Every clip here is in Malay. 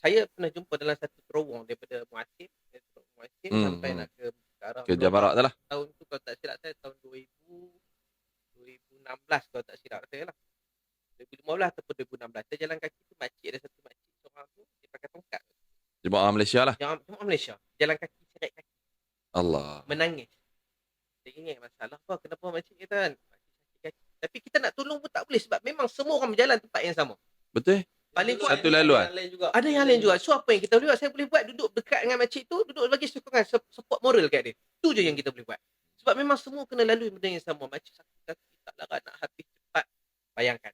saya pernah jumpa dalam satu terowong daripada Muasim sampai Hmm. nak ke arah Ke Melodok. Jamarat tu lah. Tahun tu kalau tak silap saya tahun 2016 kalau tak silap saya lah. 2015 ataupun 2016. Saya jalan kaki tu ada satu makcik seorang tu dia pakai tongkat. Jemaah Malaysia lah. Jemaah Malaysia. Jalan kaki seret kaki. Allah. Menangis. Saya ingat masalah apa kenapa makcik kita kan. Tapi kita nak tolong pun tak boleh sebab memang semua orang berjalan tempat yang sama. Betul? Paling kuat Satu laluan. ada yang lain juga. So apa yang kita boleh buat? Saya boleh buat duduk dekat dengan makcik tu, duduk bagi sokongan, support moral kat dia. Tu je yang kita boleh buat. Sebab memang semua kena lalui benda yang sama. Makcik sakit kaki tak larat nak habis cepat. Bayangkan.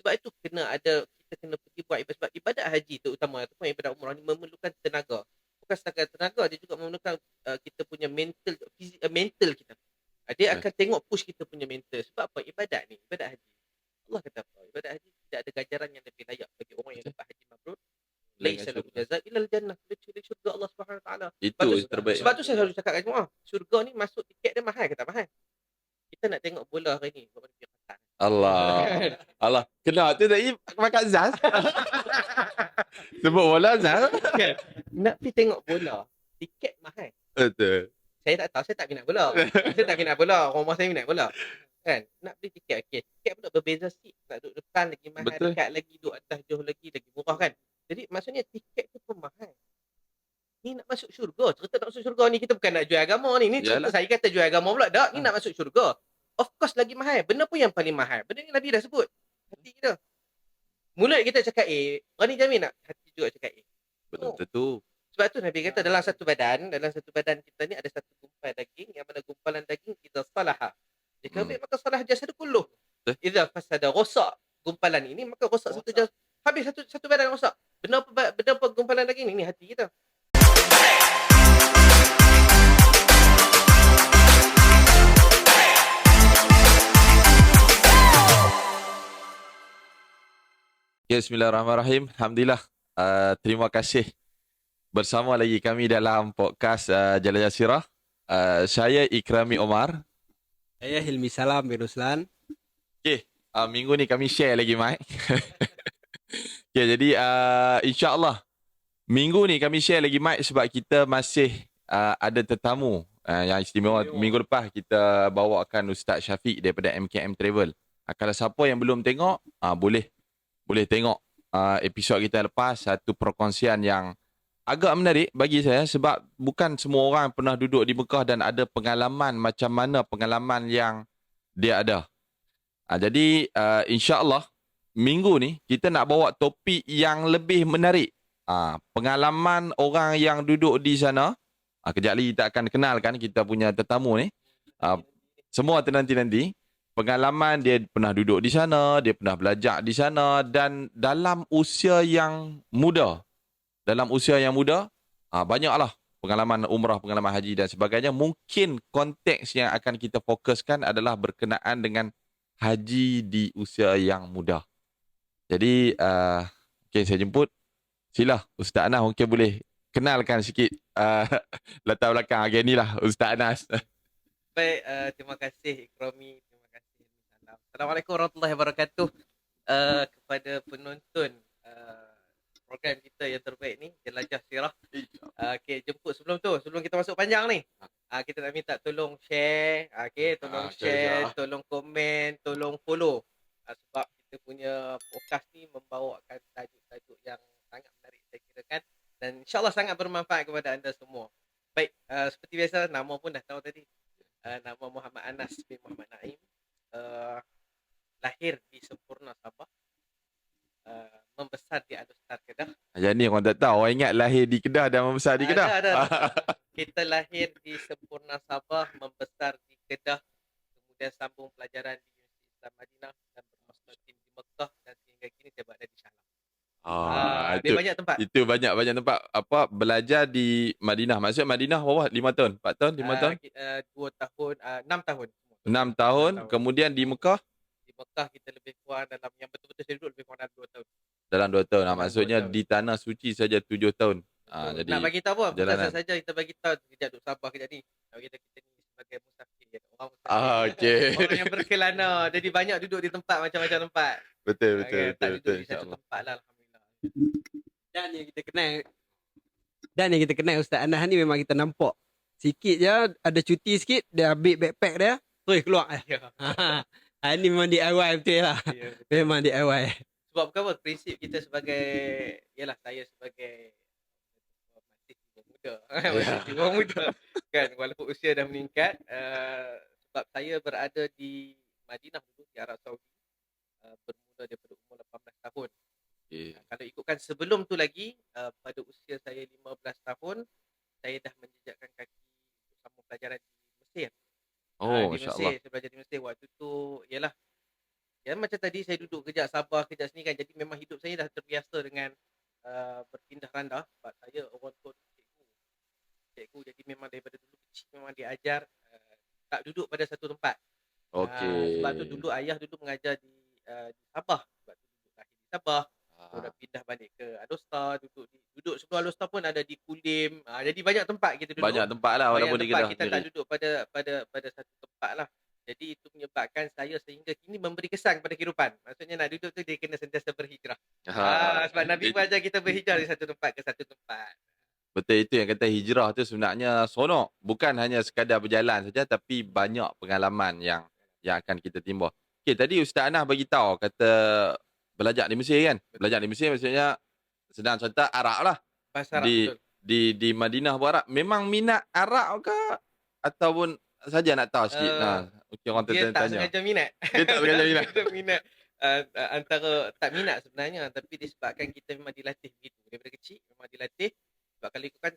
Sebab itu kita kena pergi buat ibadat. Sebab ibadat haji terutama ataupun ibadat umrah ni memerlukan tenaga. Bukan setakat tenaga, dia juga memerlukan kita punya mental kita. Dia akan tengok push kita punya mental. Sebab apa? Ibadat ni, ibadat haji. Allah kata apa? Ibadat haji tidak ada ganjaran yang lebih layak bagi orang yang dapat haji mabrur. Laisa lahu jazaa illa al-jannah. Kecuali syurga Allah Subhanahu Wa Taala. Itu terbaik. Sebab tu saya selalu cakap kat semua, syurga ni masuk tiket dia mahal ke tak mahal? Kita nak tengok bola hari ni, buat dia patah. Allah. Allah. Kena tu tadi makan Zaz. Sebut bola Zaz. Nak pergi tengok bola, tiket mahal. Betul. Saya tak tahu, saya tak minat bola. Saya tak minat bola, orang rumah saya minat bola. Kan? Nak beli tiket, okey. Tiket pun berbeza seat. Nak duduk depan lagi mahal, Betul. dekat lagi, duduk atas jauh lagi murah kan. Jadi maksudnya tiket tu pun mahal. Ni nak masuk syurga. Cerita nak masuk syurga ni kita bukan nak jual agama ni. Ni cerita Yalah. saya kata jual agama pula. Tak, ni nak masuk syurga. Of course lagi mahal. Benda pun yang paling mahal. Benda yang Nabi dah sebut. Hati kita. Mulut kita cakap A, berani jamin tak? Hati juga cakap A. Betul tentu. Sebab tu Nabi kata dalam satu badan kita ni ada satu gumpal daging yang mana gumpalan daging idza salaha. Jika baik maka salah jasad kulluh. Idza fasada rosak gumpalan ini maka rosak satu jasad. Habis satu badan rosak. Benda apa gumpalan daging ni hati kita. Ya, bismillahirrahmanirrahim. Alhamdulillah. Terima kasih bersama lagi kami dalam podcast Jelajah Sirah. Saya Ikrami Omar. Saya Hilmi Salam bin Ruslan. Okey, minggu ni kami share lagi mic. Okey, jadi insya-Allah minggu ni kami share lagi mic sebab kita masih ada tetamu yang istimewa. Minggu lepas kita bawakan Ustaz Syafiq daripada MKM Travel. Kalau siapa yang belum tengok, boleh tengok episod kita lepas, satu perkongsian yang agak menarik bagi saya sebab bukan semua orang pernah duduk di Mekah dan ada pengalaman macam mana pengalaman yang dia ada. Jadi insya-Allah minggu ni kita nak bawa topik yang lebih menarik. Pengalaman orang yang duduk di sana. Kejap lagi kita akan kenalkan kita punya tetamu ni. Semua nanti-nanti. Pengalaman dia pernah duduk di sana, dia pernah belajar di sana dan dalam usia yang muda. Banyaklah pengalaman umrah, pengalaman haji dan sebagainya. Mungkin konteks yang akan kita fokuskan adalah berkenaan dengan haji di usia yang muda. Jadi, okay, saya jemput. Sila, Ustaz Anas mungkin boleh kenalkan sikit latar belakang hari ni lah, Ustaz Anas. Baik, terima kasih Ikrami. Terima kasih. Assalamualaikum warahmatullahi wabarakatuh. Kepada penonton program kita yang terbaik ni, Jelajah Sirah. Okay, jemput sebelum kita masuk panjang ni. Kita nak minta tolong share, tolong share, tolong komen, tolong follow. Sebab kita punya podcast ni membawakan tajuk-tajuk yang sangat menarik saya kira kan. Dan insyaAllah sangat bermanfaat kepada anda semua. Baik, seperti biasa nama pun dah tahu tadi. Nama Muhammad Anas bin Muhammad Naim. Lahir di Sempurna Sabah. Membesar di Al-Ustaz Kedah. Yang ni orang tak tahu. Orang ingat lahir di Kedah dan membesar di Kedah. Ada. Kita lahir di Sempurna Sabah, membesar di Kedah, kemudian sambung pelajaran di Universiti Islam Madinah dan bermasters di Mekah dan sehingga kini saya berada di Shah. Dia banyak tempat. Itu banyak tempat belajar di Madinah. Maksudnya Madinah berapa? 5 tahun? 4 tahun? 5 tahun? 2 tahun, 6 tahun. 6 tahun. Kemudian di Mekah? Di Mekah kita lebih kurang dalam yang betul-betul saya duduk lebih kurang dalam 2 tahun. Dalam 2 tahun. Maksudnya 2 tahun. Di Tanah Suci saja 7 tahun. Jadi nak bagi tahu apa? Bukan saja kita bagi tahu kejap duduk Sabah kejap ni. Kita ni sebagai musafir. Orang musafir. Okay. Orang yang berkelana. Jadi banyak duduk di tempat macam-macam tempat. Betul. Tak duduk di satu tempat lah. Alhamdulillah. Dan yang kita kenal Ustaz Anas ni memang kita nampak sikit je ada cuti sikit dia ambil backpack dia terus keluar. Ya. Ni memang DIY betul lah. Ya, betul. Memang DIY. Sebab apa? Prinsip kita sebagai, yalah, saya sebagai masih jiwa muda. Masih jiwa muda. Kan, walaupun usia dah meningkat, sebab saya berada di Madinah dulu, di Arab Saudi, bermula daripada umur 18 tahun. Kalau ikutkan sebelum tu lagi, pada usia saya 15 tahun, saya dah menjejakkan kaki untuk sambung pelajaran di Mesir. Oh, Di Masya Mesir, Allah. saya belajar di Mesir. Waktu tu, yalah, ya macam tadi saya duduk kejap Sabah, kejap sini kan. Jadi memang hidup saya dah terbiasa dengan berpindah randah. Sebab saya orang tua cikgu. Jadi memang daripada dulu kecil memang diajar tak duduk pada satu tempat. Okey. Sebab tu dulu ayah dulu mengajar di Sabah. Sebab tu duduk lahir di Sabah. Dah pindah balik ke Alostar, duduk sebelum Alostar pun ada di Kulim. Jadi banyak tempat kita duduk. Banyak tempat lah walaupun di tempat Kedah kita tak sendiri. duduk pada satu tempat lah. Jadi itu menyebabkan saya sehingga kini memberi kesan kepada kehidupan. Maksudnya nak duduk tu dia kena sentiasa berhijrah. Sebab Nabi pun ajar kita berhijrah dari satu tempat ke satu tempat. Betul, itu yang kata hijrah tu sebenarnya seronok. Bukan hanya sekadar berjalan saja tapi banyak pengalaman yang akan kita timbul. Okey, tadi Ustaz Anas bagi tahu kata belajar di Mesir kan? Belajar di Mesir maksudnya senang contoh Arab lah. Bahasa Arab, Di betul. di Madinah buat Arab. Memang minat Arab ke ataupun saja nak tahu sikit. Okey, orang Dia tak tanya. sengaja minat. Dia tak sengaja minat. Dia minat. Antara tak minat sebenarnya, tapi disebabkan kita memang dilatih begitu. Daripada kecil memang dilatih. Sebab kalau ikutkan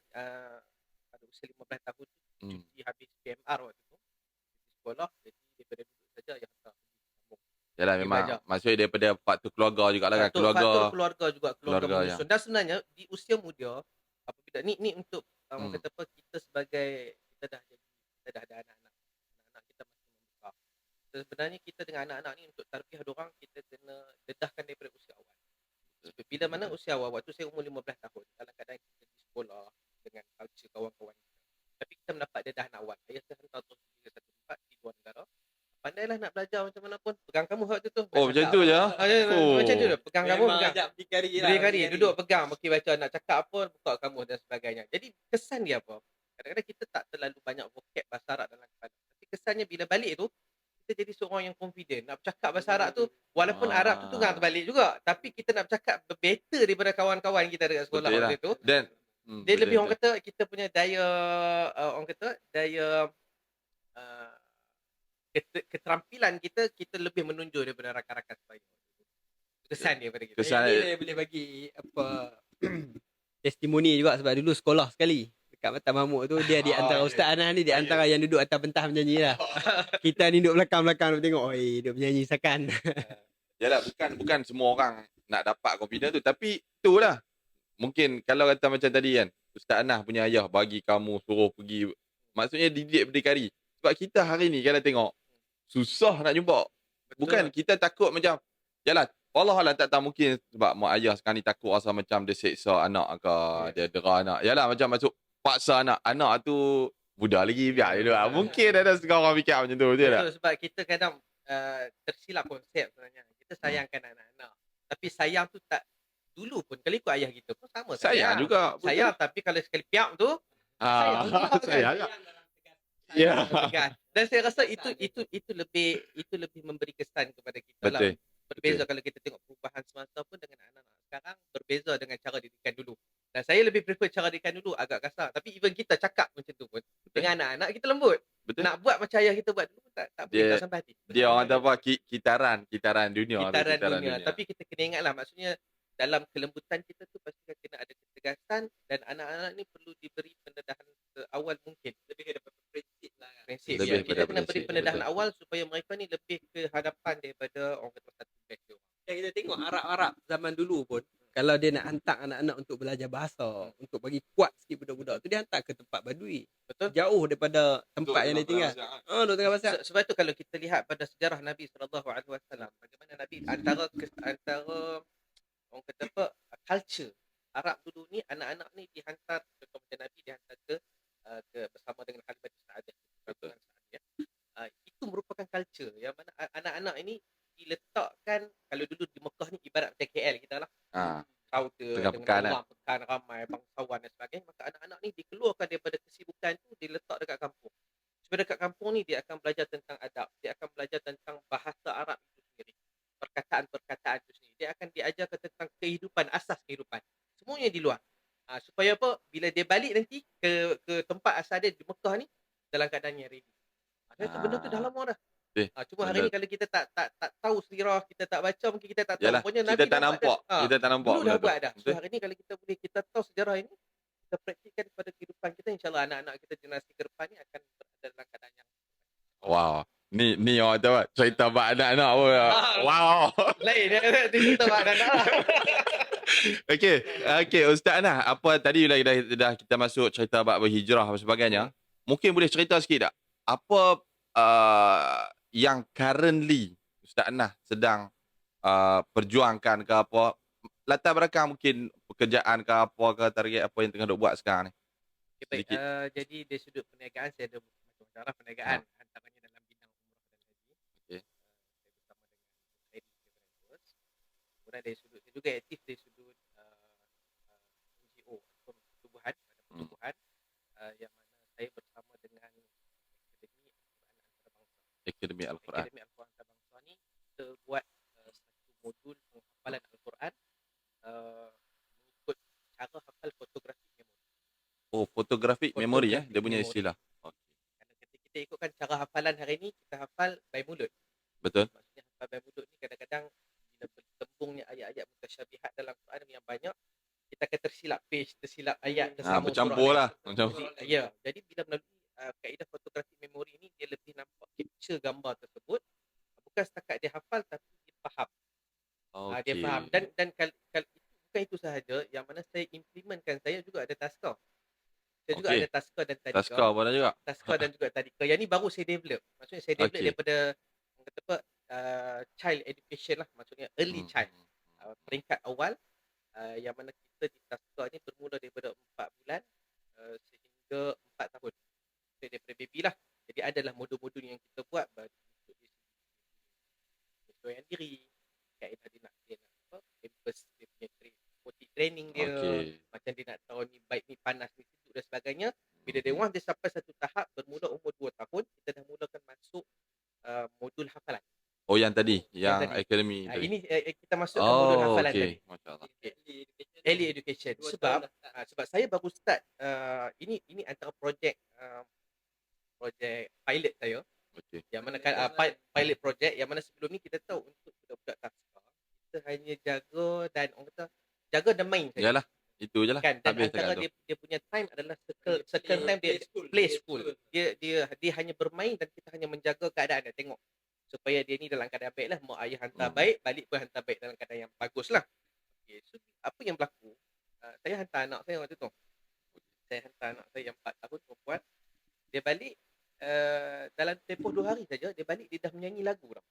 pada usia 15 tahun tu, cuti habis PMR waktu tu, di sekolah. Jadi daripada dulu saja yang hantar sambung. Yalah memang belajar. maksudnya daripada faktor keluarga jugalah kan. Faktor keluarga juga, keluarga menyusun. yang Dan sebenarnya di usia muda, apabila ni untuk kata apa, kita sebagai kita dah ada anak-anak. Anak-anak kita masih membesar. Sebenarnya kita dengan anak-anak ni untuk tarbiyah diorang kita kena dedahkan daripada usia awal. Bila mana usia awal, waktu saya umur 15 tahun, dalam keadaan kita di sekolah dengan culture kawan-kawan kita. Tapi kita mendapat dedahan awal. Ayah saya hantar terus ke satu tempat di luar negara. Pandailah nak belajar macam mana pun. Pegang kamu waktu tu. Oh, macam tu je? Macam tu je. Pegang kamu, pegang. Berdikari Duduk pegang. Okey, baca nak cakap apa, buka kamu dan sebagainya. Jadi kesan dia apa? Kadang-kadang kita tak terlalu banyak vocab bahasa Arab dalam kepala. Tapi kesannya bila balik tu, kita jadi seorang yang confident. Nak bercakap bahasa Arab tu, walaupun Arab tu tengah terbalik juga. Tapi kita nak bercakap better daripada kawan-kawan kita dekat sekolah waktu tu. Dan dia lebih orang kata kita punya daya orang kata daya keterampilan kita lebih menonjol daripada rakan-rakan sebaya. Kesan dia pada kita. Kesan Dia boleh bagi apa testimoni juga sebab dulu sekolah sekali dekat Mata Mamuk tu dia di antara Ustaz Anas ni di antara yang duduk atas pentas menyanyi lah. Kita ni duduk belakang-belakang tengok oi duduk menyanyi sakan. Yalah bukan semua orang nak dapat confidence tu tapi itulah. Mungkin kalau kata macam tadi kan Ustaz Anas punya ayah bagi kamu suruh pergi maksudnya dididik berdikari. Sebab kita hari ni kalau tengok susah nak jumpa. Bukan kita takut macam yalah Allah tak tahu mungkin sebab mak ayah sekarang ni takut rasa macam dia seksa anak ke dia dera anak. Yalah macam masuk paksa anak tu budak lagi biar dulu lah. Mungkin ada setengah orang fikir macam tu betul tak? Betul sebab kita kadang tersilap konsep sebenarnya. Kita sayangkan anak-anak. Tapi sayang tu tak dulu pun kalau ikut ayah kita pun sama Sayang juga. Sayang tapi kalau sekali piak tu sayang juga kan. Sayang. Ya. Dan saya rasa itu lebih memberi kesan kepada kita lah. Berbeza kalau kita tengok perubahan semasa pun dengan anak-anak sekarang berbeza dengan cara didikan dulu. Dan saya lebih prefer cara didikan dulu agak kasar. Tapi even kita cakap macam tu pun dengan anak-anak kita lembut. Betul. Nak buat macam ayah kita buat dulu tak boleh tak sampai hati. Dia orang kata apa kitaran dunia. Kitaran dunia. Tapi kita kena ingatlah maksudnya dalam kelembutan kita tu pasti kena ada ketegasan dan anak-anak ni perlu diberi pendedahan awal mungkin. Lebih daripada prinsip lah. Prinsip. Ya. Kita kena beri pendedahan awal supaya mereka ni lebih ke hadapan daripada orang kata satu batch dia. Yang kita tengok Arab-Arab zaman dulu pun kalau dia nak hantar anak-anak untuk belajar bahasa, untuk bagi kuat sikit budak-budak tu dia hantar ke tempat badui. Betul. Jauh daripada tempat yang dia tinggal. Duduk tengah pasar. Sebab tu kalau kita lihat pada sejarah Nabi SAW, bagaimana Nabi antara orang kata apa culture Arab dulu ni anak-anak ni dihantar contoh macam Nabi dihantar ke bersama dengan Khalifah Sa'adah. Betul. Itu merupakan culture yang mana anak-anak ini diletakkan kalau dulu di Mekah ni ibarat macam KL kita lah. crowded Tengah dengan pekan, orang pekan ramai bangsawan dan sebagainya, maka anak-anak ni dikeluarkan daripada kesibukan tu, diletak dekat kampung. Sebab dekat kampung ni dia akan belajar tentang adab, dia akan belajar tentang bahasa Arab itu sendiri, perkataan-perkataan itu sendiri. Dia akan diajarkan tentang kehidupan, asas kehidupan. Semuanya di luar. Supaya apa? Bila dia balik nanti ke tempat asal dia di Mekah ni dalam keadaan yang ready. Tu benda tu dah Ah, lama dah. eh, Cuma hari benda, ni kalau kita tak tahu sirah, kita tak baca, mungkin kita tak tahu. yalah, Pokoknya kita Nabi tak dah buat dah. nampak, kita tak nampak Dulu benda dah tu. buat dah. So Betul? hari ni kalau kita tahu sejarah ini, kita praktikkan pada kehidupan kita, insya-Allah anak-anak kita generasi ke depan ni akan berada dalam keadaan yang Wow. Ni orang tahu cerita bab anak-anak pun. Wow. lain dia cerita mak anak lah. Okey Ustaz Anah, apa tadi dah kita masuk cerita bab berhijrah dan sebagainya. Mungkin boleh cerita sikit tak? Apa yang currently Ustaz Anah sedang perjuangkan ke apa? Latar belakang mungkin pekerjaan ke apa ke, target apa yang tengah duk buat sekarang ni? Okay, baik. Sedikit. Jadi dari sudut perniagaan saya ada macam cara perniagaan antaranya dalam bidang umrah dan haji. Okey. Saya bersama dengan Lady Travel Tours. Kemudian dari sudut saya juga aktif dari sudut NGO ataupun pertubuhan, ada pertubuhan yang mana saya bersama dengan Akademi Al-Quran Antarabangsa. Akademi Al-Quran. Akademi Al-Quran Antarabangsa ni kita buat satu modul penghafalan Al-Quran mengikut cara hafal fotografi memori. Oh, photographic memory dia punya Memory. istilah. Okey. Kerana kita ikutkan cara hafalan hari ni, kita hafal by mulut. Betul? Maksudnya hafal by mulut ni kadang-kadang bila bertembungnya ayat-ayat mutasyabihat dalam Quran yang banyak, kita akan tersilap page, tersilap ayat, tersambung bercampur surah lah. Macam Ya, jadi bila melalui kaedah fotografi memori ni, dia lebih nampak capture gambar tersebut. Bukan setakat dia hafal, tapi dia faham. Dia faham. Dan bukan itu sahaja, yang mana saya implementkan, saya juga ada taskar. Saya juga ada taskar dan tadika. Taskar pun ada juga. Taskar dan juga tadika. Yang ni baru saya develop. Maksudnya saya develop daripada kata apa, child education lah. Maksudnya early child. Peringkat awal. Yang mana kita di taskar ni bermula daripada 4 bulan sehingga 4 tahun. So, daripada baby lah. Jadi adalah modul-modul yang kita buat untuk penyesuaian diri, kaedah dia nak campus, dia punya training dia, macam dia nak tahu ni baik ni panas ni sejuk dan sebagainya. Bila dia once dia sampai satu tahap bermula umur 2 tahun, kita dah mulakan masuk modul hafalan. Oh, yang tadi, yang akademi tadi. Ini kita masukkan modul hafalan tadi. Masya-Allah. Early education. Sebab saya baru start ini antara projek pilot saya. Yang mana kan pilot project yang mana sebelum ni kita tahu untuk budak-budak taskar kita hanya jaga dan orang kata jaga dan main saja. Yalah, itu je lah. Kan, dan antara dia punya time adalah circle time dia play school. Dia hanya bermain dan kita hanya menjaga keadaan dia, tengok supaya dia ni dalam keadaan baik lah. Mak ayah hantar baik, balik pun hantar baik dalam keadaan yang bagus lah. So apa yang berlaku, saya hantar anak saya waktu tu. Saya hantar anak saya yang 4 tahun perempuan. Dia balik dalam tempoh 2 hari saja, dia balik, dia dah menyanyi lagu dah.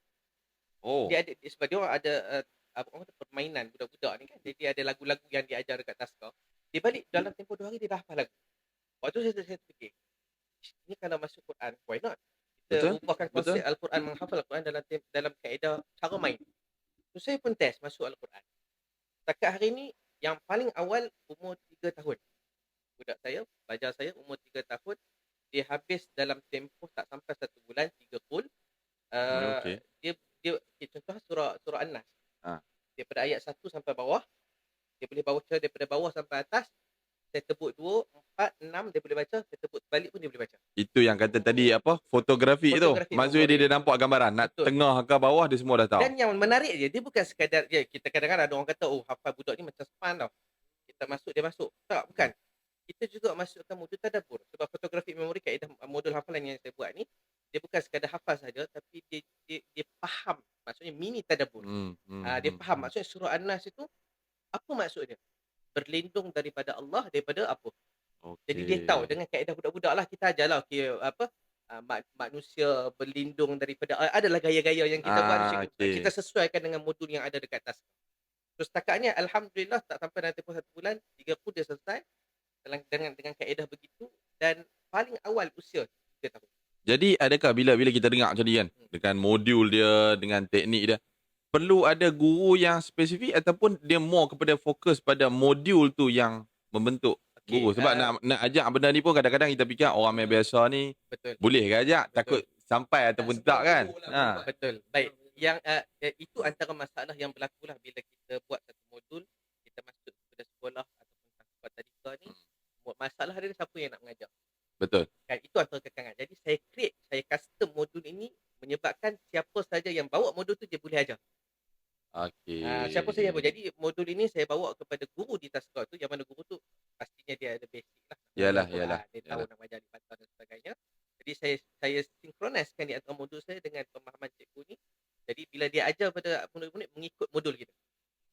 Dia ada, sebab dia orang ada orang kata permainan budak-budak ni kan. Jadi ada lagu-lagu yang diajar dekat taskar. Dia balik dalam tempoh 2 hari dia dah hafal lagu. Waktu saya fikir, ini kalau masuk Quran, why not? Kita ubahkan konsep Al-Quran, menghafal Al-Quran dalam kaedah cara main. So saya pun test masuk Al-Quran. Setakat hari ni yang paling awal umur 3 tahun. Budak saya, pelajar saya umur 3 tahun, dia habis dalam tempoh tak sampai 1 bulan 3 full. Dia contoh surah An-Nas. Daripada ayat 1 sampai bawah, dia boleh baca daripada bawah sampai atas. Saya tebuk 2, 4, 6 dia boleh baca, saya tebuk balik pun dia boleh baca. Itu yang kata tadi apa? Fotografi tu. Maksudnya dia nampak gambaran, nak tengah ke bawah dia semua dah tahu. Dan yang menarik dia bukan sekadar kita kadang-kadang ada orang kata hafal budak ni macam span tau. Kita masuk dia masuk. Tak, bukan. Kita juga masukkan modul tadabbur. Sebab fotografi memori, kaedah modul hafalan yang saya buat ni, dia bukan sekadar hafal saja, tapi dia faham. Maksudnya mini tadabbur. Dia faham. Maksudnya surah An-Nas itu, apa maksud dia? Berlindung daripada Allah, daripada apa? Jadi dia tahu dengan kaedah budak-budak lah, kita ajarlah manusia berlindung daripada, adalah gaya-gaya yang kita buat. Kita sesuaikan dengan modul yang ada dekat atas. So setakatnya Alhamdulillah tak sampai dalam tempoh 1 bulan, 3 pun dia selesai dengan kaedah begitu, dan paling awal usia 3 tahun. Jadi adakah bila kita dengar macam ni kan, dengan modul dia, dengan teknik dia, perlu ada guru yang spesifik ataupun dia more kepada fokus pada modul tu yang membentuk guru? Sebab nak ajak benda ni pun kadang-kadang kita fikir orang main biasa ni betul. boleh ke ajak? Betul. Takut sampai ataupun tak kan? Betul. Baik. Yang itu antara masalah yang berlaku lah bila kita buat satu modul, kita masuk kepada sekolah ataupun satu tadika ni, masalah dia siapa yang nak mengajar. Betul. Kan itu antara kekangan. Jadi saya custom modul ini menyebabkan siapa saja yang bawa modul tu dia boleh ajar. Okey. Siapa saja boleh. Jadi modul ini saya bawa kepada guru di Tasqal tu, yang mana guru tu pastinya dia ada basic lah. Yalah. Dia tahu nak ajar di Batam dan sebagainya. Jadi saya synchronizekan di antara modul saya dengan pemahaman cikgu ni. Jadi bila dia ajar pada murid-murid mengikut modul kita.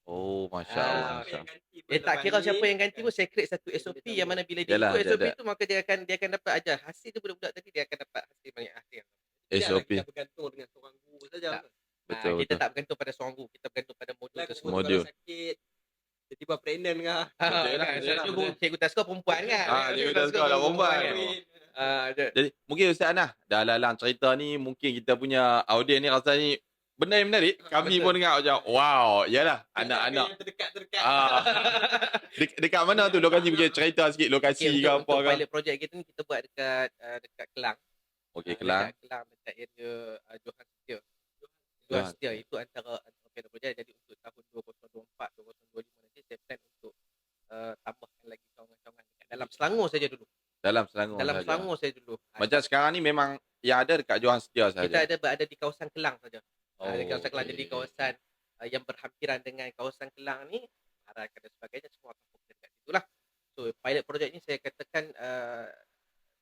Oh, Masya Allah. Masya Allah. Dia tak kira siapa yang ganti pun, saya create satu SOP yang mana bila dia Yalah, ikut SOP ada. tu maka dia akan dapat ajar. Hasil tu budak-budak tadi dia akan dapat hasil banyak hasil. SOP. Kita bergantung dengan seorang guru saja. Tak. Betul, Kita betul. tak bergantung pada seorang guru, kita bergantung pada modul tersebut. Modul. Sakit. Tiba-tiba pregnant kah? Betul lah, Kan, betul lah, cikgu cikgu Tasqal perempuan kan. Cikgu Tasqal lah perempuan. Jadi mungkin Ustaz Anah dah lalang cerita ni, mungkin kita punya audiens ni rasa ni benda yang menarik. Kami Betul. pun dengar macam wow, yalah anak-anak. Terdekat. Dekat mana tu lokasi, mungkin cerita sikit lokasi ke apa untuk ke? pilot project kita ni kita buat dekat Kelang. Okey, Kelang. Dekat Kelang, dekat area Johan Setia. Johan Johan Setia itu antara pilot project. Jadi untuk tahun 2024 2025 nanti saya plan untuk tambahkan lagi kawangan-kawangan dekat dalam Selangor saja dulu. Dalam Selangor. Dalam sahaja. Selangor saya dulu. Macam sekarang ni memang yang ada dekat Johan Setia saja. Kita ada berada di kawasan Kelang saja. Di kawasan Kelang. okey. Jadi kawasan yang berhampiran dengan kawasan Kelang ni, Arakan dan sebagainya, semua akan fokus dekat situ lah. So pilot project ni saya katakan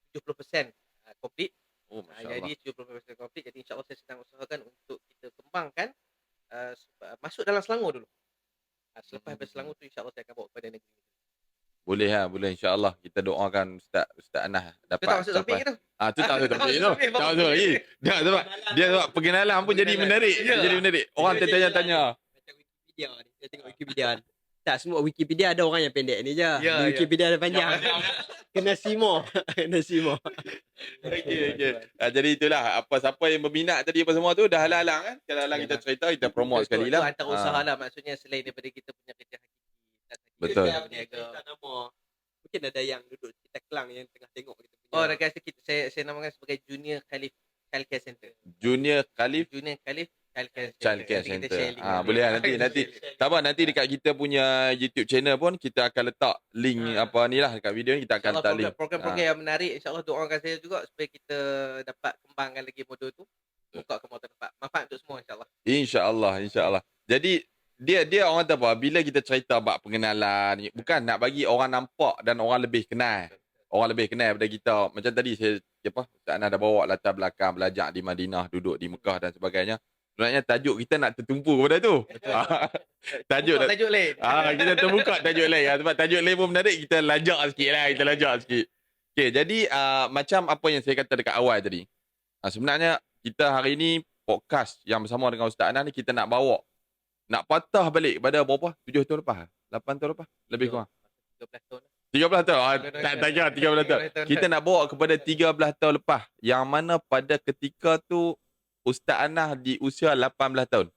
70% complete. Oh, Masya Allah. Jadi 70% complete. Jadi insyaAllah saya sedang usahakan untuk kita kembangkan masuk dalam Selangor dulu. Selepas habis Selangor tu insyaAllah saya akan bawa kepada negeri. Boleh insya-Allah kita doakan Ustaz Anah dapat. Kita tak masuk topik kita. Tu tak masuk topik tu. Topik, Tak masuk lagi. Dia sebab pengenalan pun jadi menarik. Ya. Jadi menarik. Orang tertanya-tanya. Macam Wikipedia ni. Kita tengok Wikipedia ni. Tak semua Wikipedia ada orang yang pendek ni je. Ya, Di Wikipedia ada panjang. Kena simo. Okey. Jadi itulah siapa yang berminat tadi apa semua tu dah halang kan. Kalau halang kita cerita, kita promote sekali Itu lah. antara usaha lah, maksudnya selain daripada kita punya kerja hakiki. Betul. Kita berniaga. Mungkin ada yang duduk kita Kelang yang tengah tengok kita punya. Oh, dekat sikit saya namakan sebagai Junior Khalif Childcare Center. Junior Khalif Junior Khalif Childcare Center. Childcare Nanti kita Center. share link dia. Boleh lah nanti. Tak apa, nanti dekat kita punya YouTube channel pun kita akan letak link apa ni lah dekat video ni, kita akan letak link. Program-program yang menarik, insyaAllah doakan saya juga supaya kita dapat kembangkan lagi modul tu. Buka ke motor tempat. Manfaat untuk semua insyaAllah. InsyaAllah. Jadi dia orang kata apa, bila kita cerita bab pengenalan, bukan nak bagi orang nampak dan orang lebih kenal. Orang lebih kenal daripada kita. Macam tadi saya Ustaz Anah dah bawa latar belakang belajar di Madinah, duduk di Mekah dan sebagainya. Sebenarnya tajuk kita nak tertumpu kepada tu. Tajuk lain. kita terbuka tajuk lain. Sebab tajuk lain pun menarik, kita lajak sikit lah. Okey, jadi macam apa yang saya kata dekat awal tadi. Sebenarnya kita hari ni podcast yang bersama dengan Ustaz Anah ni, kita nak bawa, nak patah balik pada berapa? 7 tahun lepas? 8 tahun lepas? Lebih kurang? 13 tahun. 13 tahun? Tak kira 13 tahun. Kita nak bawa kepada 13 tahun lepas. Yang mana pada ketika tu Ustaz Anah di usia 18 tahun.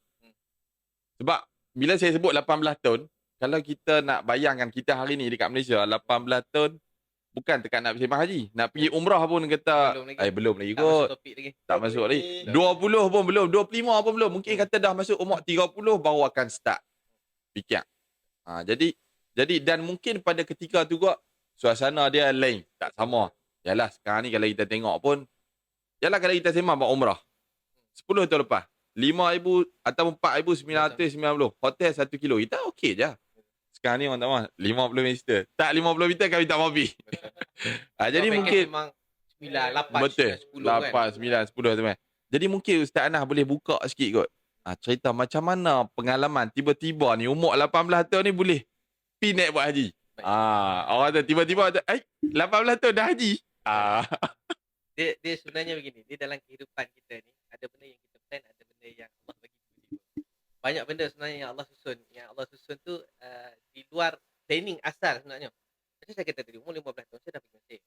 Sebab bila saya sebut 18 tahun, kalau kita nak bayangkan kita hari ni dekat Malaysia, 18 tahun, bukan tekan nak sembah haji. Nak pergi umrah pun kata, belum lagi Tak kot. masuk topik lagi. Tak masuk lagi. 20 pun belum, 25 pun belum. Mungkin kata dah masuk umur 30 baru akan start fikir. Jadi dan mungkin pada ketika tu juga suasana dia lain, tak sama. Yalah sekarang ni kalau kita tengok pun, yalah kalau kita sembah buat umrah 10 tahun lepas, 5,000 ataupun 4,990 hotel 1 kilo, kita okey je. Sekarang ni orang tak mahu 50 meter. Tak 50 meter kami tak mahu pergi. Jadi mungkin memang 9, 8, betul. 10 kan. 8, 9, 10 tu kan. Jadi mungkin Ustaz Anah boleh buka sikit kot. Cerita macam mana pengalaman tiba-tiba ni umur 18 tahun ni boleh pergi naik buat haji. Orang tu tiba-tiba 18 tahun dah haji. Dia sebenarnya begini, dia dalam kehidupan kita ni ada benda yang kita plan, ada benda yang Allah bagi tiba-tiba. Banyak benda sebenarnya yang Allah susun. Yang Allah susun tu di luar planning asal sebenarnya. Macam saya kata tadi, umur 15 tahun saya dah pergi Mesir.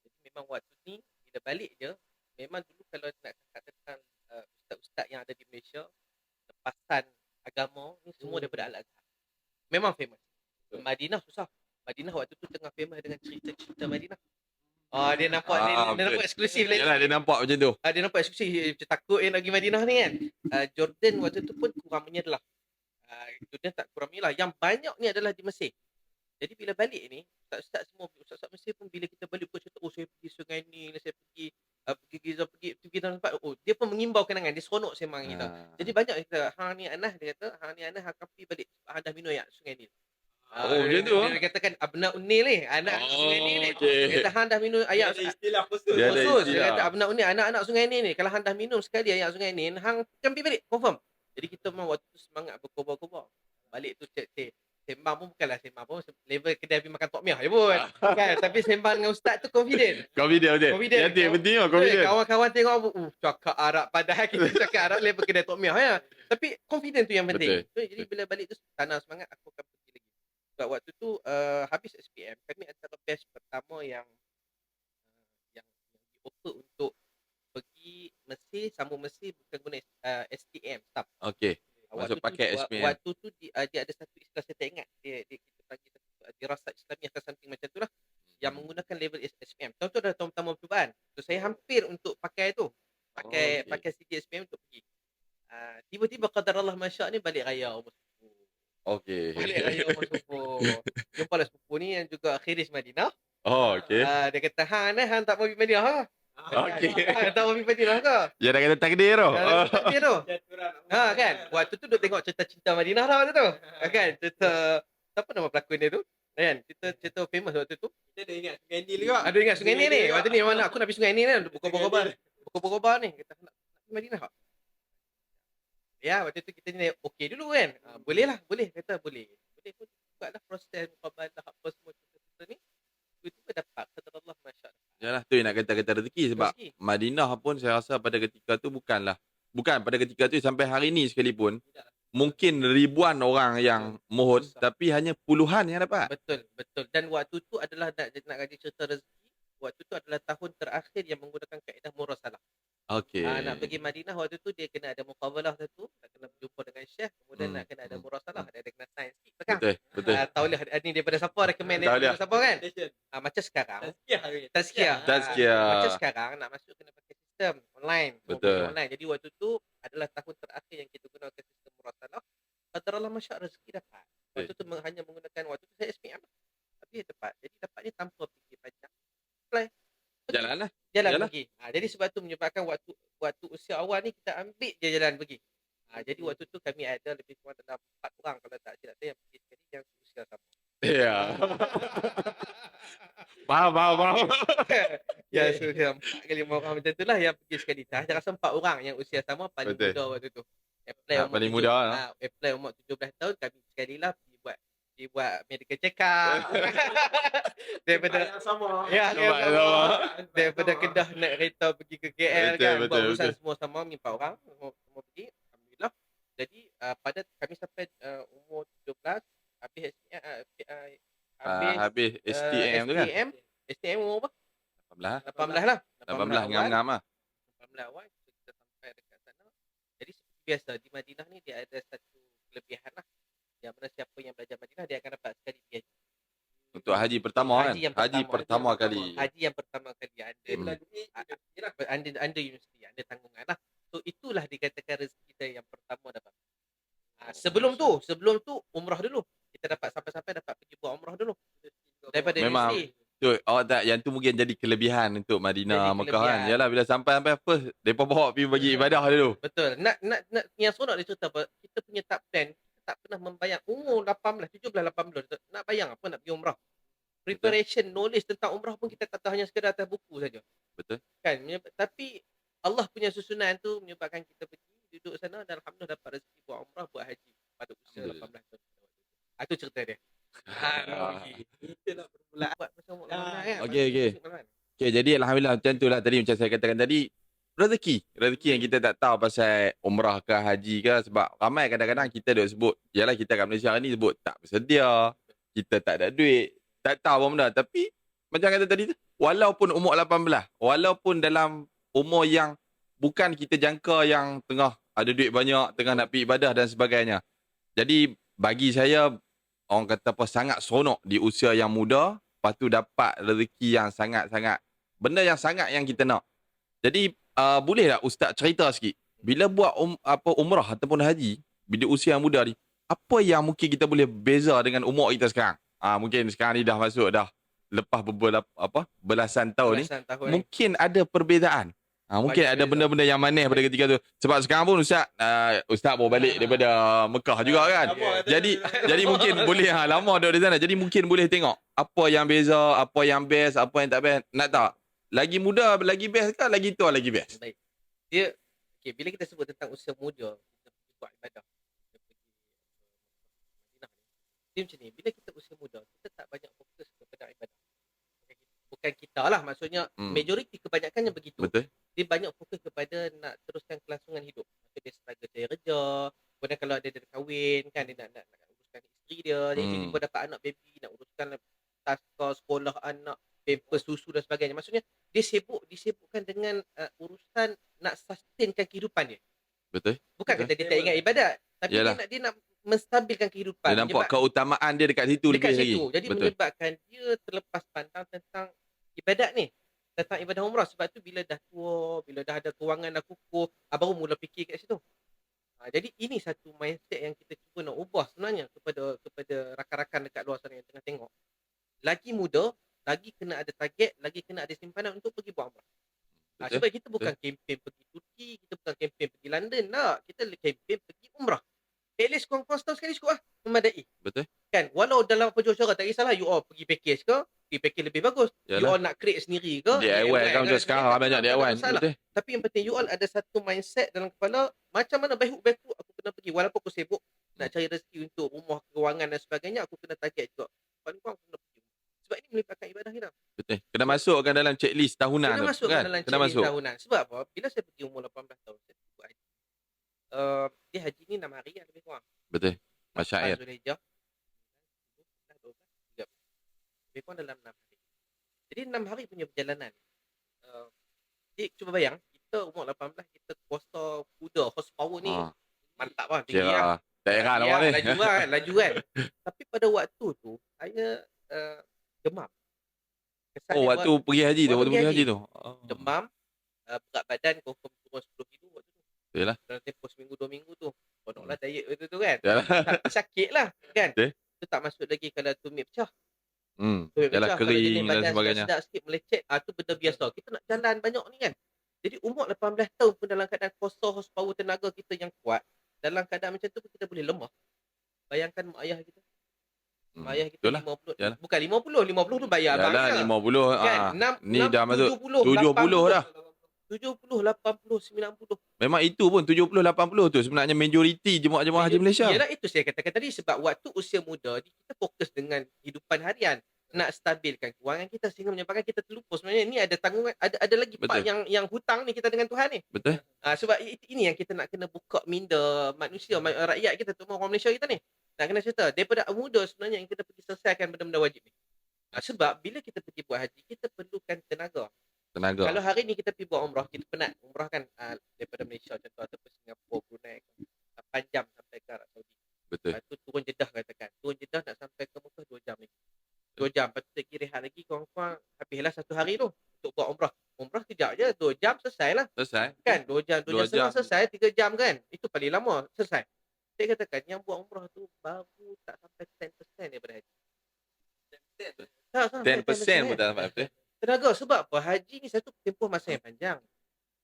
Jadi memang waktu ni bila balik je, memang dulu kalau nak cakap tentang ustaz-ustaz yang ada di Malaysia, pasan agama ni semua daripada Al-Azhar. Memang famous. Madinah susah. Madinah waktu tu tengah famous dengan cerita-cerita Madinah. Dia nampak dia betul. nampak eksklusif lagi. Yalah, dia nampak macam tu. Dia nampak eksklusif, macam takut yang lagi Madinah ni kan. Jordan waktu tu pun kurang menyelah. Jordan tak kurang menyelah. Yang banyak ni adalah di Mesir. Jadi bila balik ni, ustaz-ustaz semua, ustaz-ustaz Mesir pun bila kita balik pun cerita, saya pergi Sungai Nil, saya pergi Giza, pergi dalam tempat. Dia pun mengimbau kenangan, dia seronok sembang kita. Jadi banyak kita, hang ni Anas, dia kata, hang ni Anas, hang kapi balik, hang dah minum ya Sungai Nil. Macam tu. Dia katakan Abna Unil ni, anak Sungai Nil ni. okey. Dia kata hang dah minum air istilah khusus. Dia ada khusus. Dia istilah. kata Abna Unil, anak-anak Sungai Nil ni. Kalau hang dah minum sekali air Sungai Nil, hang kampi balik, confirm. Jadi kita memang waktu tu semangat berkobar-kobar. Balik tu sembang pun bukanlah sembang pun level kedai pergi makan tok miah je pun. Kan? Tapi sembang dengan ustaz tu confident. Confident. Confident. Yang penting lah confident. Kawan-kawan tengok apa, cakap Arab, padahal kita cakap Arab level kedai tok miah ya. Tapi confident tu yang penting. So, jadi bila balik tu tanam semangat, aku akan pergi lagi. Sebab waktu tu habis SPM, kami antara batch pertama yang di-offer untuk pergi Mesir, sambung Mesir bukan guna STM, staff. Okey. Masuk paket SPM. Waktu tu dia ada satu istilah saya tak ingat. Dia kita bagi satu dirasat Islamiah ke something macam tu lah. Yang menggunakan level SPM. Tahun tu adalah tahun pertama percubaan. So saya hampir untuk pakai tu. Pakai CG SPM untuk pergi. Tiba-tiba qadar Allah masya' ni balik raya umur sepupu. Okey. Balik raya umur sepupu. Jumpalah sepupu ni yang juga khiris Madinah. Okey. Dia kata, hang tak mau pergi Madinah ha? Okey. Hang tak mau pergi Madinah ke? Dia dah kata takdir tu. Dia tu. Kan? Waktu tu duk tengok cerita cinta Madinah lah waktu tu. Kan? Cerita siapa nama pelakon dia tu? Kan? Cerita famous waktu tu. Kita ada ingat Sungai Nil juga. Ada ingat Sungai Nil ni. Waktu ni mana aku nak pergi Sungai Nil kan. Berkobar-kobar ni. Kata nak pergi Madinah tak? Ya, waktu tu kita ni okey dulu kan. Boleh lah, boleh. Kata boleh. Boleh pun buatlah proses mukabalah apa semua cerita ni. Tiba-tiba dapat kata Allah masya-Allah. Yalah tu yang nak kata-kata rezeki sebab Madinah pun saya rasa pada ketika tu bukan pada ketika tu sampai hari ni sekalipun mungkin ribuan orang yang mohon tapi hanya puluhan yang dapat. Betul. Dan waktu tu adalah nak kasi cerita rezeki. Waktu tu adalah tahun terakhir yang menggunakan kaedah murasalah. Okey. Nak pergi Madinah waktu tu dia kena ada muqabalah satu, nak kena berjumpa dengan syekh, kemudian nak kena ada murasalah, ada kena sains sikit kan. Betul. Tauliah ni daripada siapa recommend daripada siapa kan? Macam sekarang. Tazkiyah. Macam sekarang nak masuk kena pakai sistem online. Betul. Online. Jadi waktu tu adalah tahun terakhir yang kita gunakan sistem murasalah. Qadarullah masya' rezeki dapat. Waktu tu hanya menggunakan waktu tu saya SPM. Tapi dapat. Jadi dapat ni tanpa fikir panjang. Apply. Jalan Pergi. Jadi sebab tu menyebabkan waktu usia awal ni kita ambil je jalan pergi. Jadi waktu tu kami ada lebih kurang dalam 4 orang kalau tak silap saya yang pergi sekali yang usia sama. Ya. Faham. Ya, so 4 ke 5 orang macam tu lah yang pergi sekali. Saya rasa 4 orang yang usia sama paling muda waktu tu. Paling muda lah. Apply umur 17 tahun kami sekali lah pergi buat medical check up. Daripada sama. Ya, daripada Kedah naik kereta pergi ke KL kan. Buat urusan semua sama 4 orang semua pergi. Alhamdulillah. Jadi pada kami sampai umur 17 habis STM tu kan. STM umur apa? 18 lah. 18 ngam-ngam lah. 18 awal kita sampai dekat sana. Jadi seperti biasa di Madinah ni dia ada satu kelebihan lah. Yang mana siapa yang belajar Madinah dia akan dapat sekali haji. Untuk haji pertama kan? Haji pertama kali. Haji yang pertama kali under universiti, under tanggungan lah. So itulah dikatakan rezeki kita yang pertama dapat. Sebelum tu umrah dulu. Kita dapat sampai-sampai dapat pergi buat umrah dulu. Daripada memang universiti. tu yang tu mungkin jadi kelebihan untuk Madinah, Mekah kan. Yalah bila sampai first depa bawa pergi bagi ibadah dulu. Betul. Nak yang seronok dia cerita apa? Kita punya tak plan, kita tak pernah membayang umur 18, 17, 18 nak bayang apa nak pergi umrah. Preparation, knowledge tentang umrah pun kita tak tahu, hanya sekadar atas buku saja. Betul. Kan? Tapi Allah punya susunan tu menyebabkan kita pergi duduk sana dan alhamdulillah dapat rezeki buat umrah, buat haji pada usia 18 tahun. Itu cerita dia. Itulah permulaan. Buat macam kan. Okey, jadi alhamdulillah macam tu lah tadi macam saya katakan tadi, rezeki yang kita tak tahu pasal umrah ke haji ke, sebab ramai kadang-kadang kita duk sebut, yalah kita kat Malaysia ni sebut tak bersedia, kita tak ada duit, tak tahu apa benda. Tapi macam kata tadi tu, walaupun umur 18, walaupun dalam umur yang bukan kita jangka yang tengah ada duit banyak, tengah nak pergi ibadah dan sebagainya. Jadi bagi saya, orang kata apa, sangat seronok di usia yang muda, lepas tu dapat rezeki yang sangat-sangat, benda yang sangat yang kita nak. Jadi boleh tak Ustaz cerita sikit, bila buat umrah ataupun haji, bila usia yang muda ni, apa yang mungkin kita boleh beza dengan umur kita sekarang? Mungkin sekarang ni dah masuk dah lepas belasan tahun ni, Belasan tahun ni. mungkin ada perbezaan. Mungkin Banyak ada beza. benda-benda yang manis pada ketika tu. Sebab sekarang pun Ustaz baru balik daripada Mekah juga kan. Jadi mungkin boleh lama duduk di sana. Jadi mungkin boleh tengok apa yang beza, apa yang best, apa yang tak best. Nak tak? Lagi muda lagi best ke lagi tua lagi best? Baik. Dia bila kita sebut tentang usia muda, kita pergi buat ibadah. Kita pergi Madinah ni. Dia macam ni, bila kita usia muda, kita tak banyak fokus kepada ibadah. Bukan kita lah, maksudnya majoriti kebanyakannya begitu. Betul. Dia banyak fokus kepada nak teruskan kelangsungan hidup. Maksudnya dia struggle cari kerja, kemudian kalau ada dia kahwin kan, dia nak uruskan isteri dia, jadi tiba dapat anak baby, nak uruskan taska sekolah anak, pampers, susu dan sebagainya. Maksudnya dia disibukkan dengan urusan nak sustainkan kehidupan dia. Betul. Bukan kata dia tak ingat ibadat, tapi dia nak menstabilkan kehidupan. Dia nampak keutamaan dia dekat situ dekat lebih situ. lagi. Jadi menyebabkan dia terlepas pandang tentang ibadat ni, tentang ibadah umrah. Sebab tu bila dah tua, bila dah ada kewangan dah kukuh, baru mula fikir kat situ. Jadi ini satu mindset yang kita cuba nak ubah sebenarnya kepada rakan-rakan dekat luar sana yang tengah tengok. Lagi muda, lagi kena ada target, lagi kena ada simpanan untuk pergi buat umrah. Sebab kita bukan kempen pergi Turki, kita bukan kempen pergi London, tak. Kita kempen pergi umrah. At least kurang-kurang setahun sekali cukup lah, memadai. Betul. Kan, walau dalam penjual cara tak kisahlah, you all pergi package ke, pergi package lebih bagus. Yalah. You all nak create sendiri ke, DIY kan macam sekarang banyak DIY. Betul. Tapi yang penting you all ada satu mindset dalam kepala, macam mana baik aku kena pergi, walaupun aku sibuk nak cari rezeki untuk rumah, kewangan dan sebagainya, aku kena target juga. Paling kurang aku kena pergi. Sebab ini melibatkan ibadah kita. Betul. Kena masukkan dalam checklist tahunan Kena tu, masukkan kan? dalam Kena checklist masuk. tahunan. Sebab apa? Bila saya pergi umur 18 tahun, saya pergi buat haji. Dia haji ni 6 hari lebih kurang. Betul. Masyair. Zulhijjah, 12, 13. Lebih kurang dalam 6 hari. Jadi 6 hari punya perjalanan. Jadi cuba bayang, kita umur 18, kita kuasa kuda, horsepower ni mantap lah, tinggi lah. Daerah lama ni. Laju kan. Tapi pada waktu tu, saya demam. Waktu pergi haji tu. Waktu pergi haji tu. Demam, berat badan confirm turun 10 kilo waktu tu. Betul lah. Dalam tempoh seminggu 2 minggu tu. Konoklah diet waktu tu kan. Yalah. Sakit lah kan. Betul. Tu tak masuk lagi kalau tumit pecah. Yalah, kering dan sebagainya. Sedap sikit melecet, tu benda biasa. Kita nak jalan banyak ni kan. Jadi umur 18 tahun pun dalam keadaan kuasa horsepower tenaga kita yang kuat, dalam keadaan macam tu pun kita boleh lemah. Bayangkan mak ayah kita. Mak ayah kita 50. Yalah. Bukan 50 tu bayar abang Yalah, je. 50. Kan? Ni dah masuk 70 dah. 70, 80, 90. Memang itu pun 70-80 tu sebenarnya majoriti jemaah haji Malaysia. Yalah, itu saya katakan tadi. Sebab waktu usia muda, kita fokus dengan kehidupan harian. Nak stabilkan kewangan kita sehingga menyebabkan kita terlupa sebenarnya ni ada tanggungan, ada lagi part yang hutang ni kita dengan Tuhan ni. Betul. Sebab ini yang kita nak kena buka minda manusia, rakyat kita, terutama orang Malaysia kita ni. Nak kena cerita daripada muda sebenarnya yang kita pergi selesaikan benda-benda wajib ni. Sebab bila kita pergi buat haji, kita perlukan tenaga. Kalau hari ni kita pergi buat umrah, kita penat umrah kan, daripada Malaysia contoh ataupun Singapura, Brunei, 8 jam sampai ke Arab Saudi. Betul. Tu turun Jeddah katakan. Turun Jeddah nak sampai ke Mekah 2 jam lagi. 2 jam. Lepas tu kita kira rehat lagi, kurang-kurang habislah 1 hari tu untuk buat umrah. Umrah kejap je, 2 jam selesai lah. Selesai. Kan, 2 jam setengah selesai, 3 jam kan. Itu paling lama, selesai. Saya katakan, yang buat umrah tu baru tak sampai 10% daripada haji. 10% pun tak sampai. Betul. Tenaga, sebab apa? Haji ni satu tempoh masa yang panjang.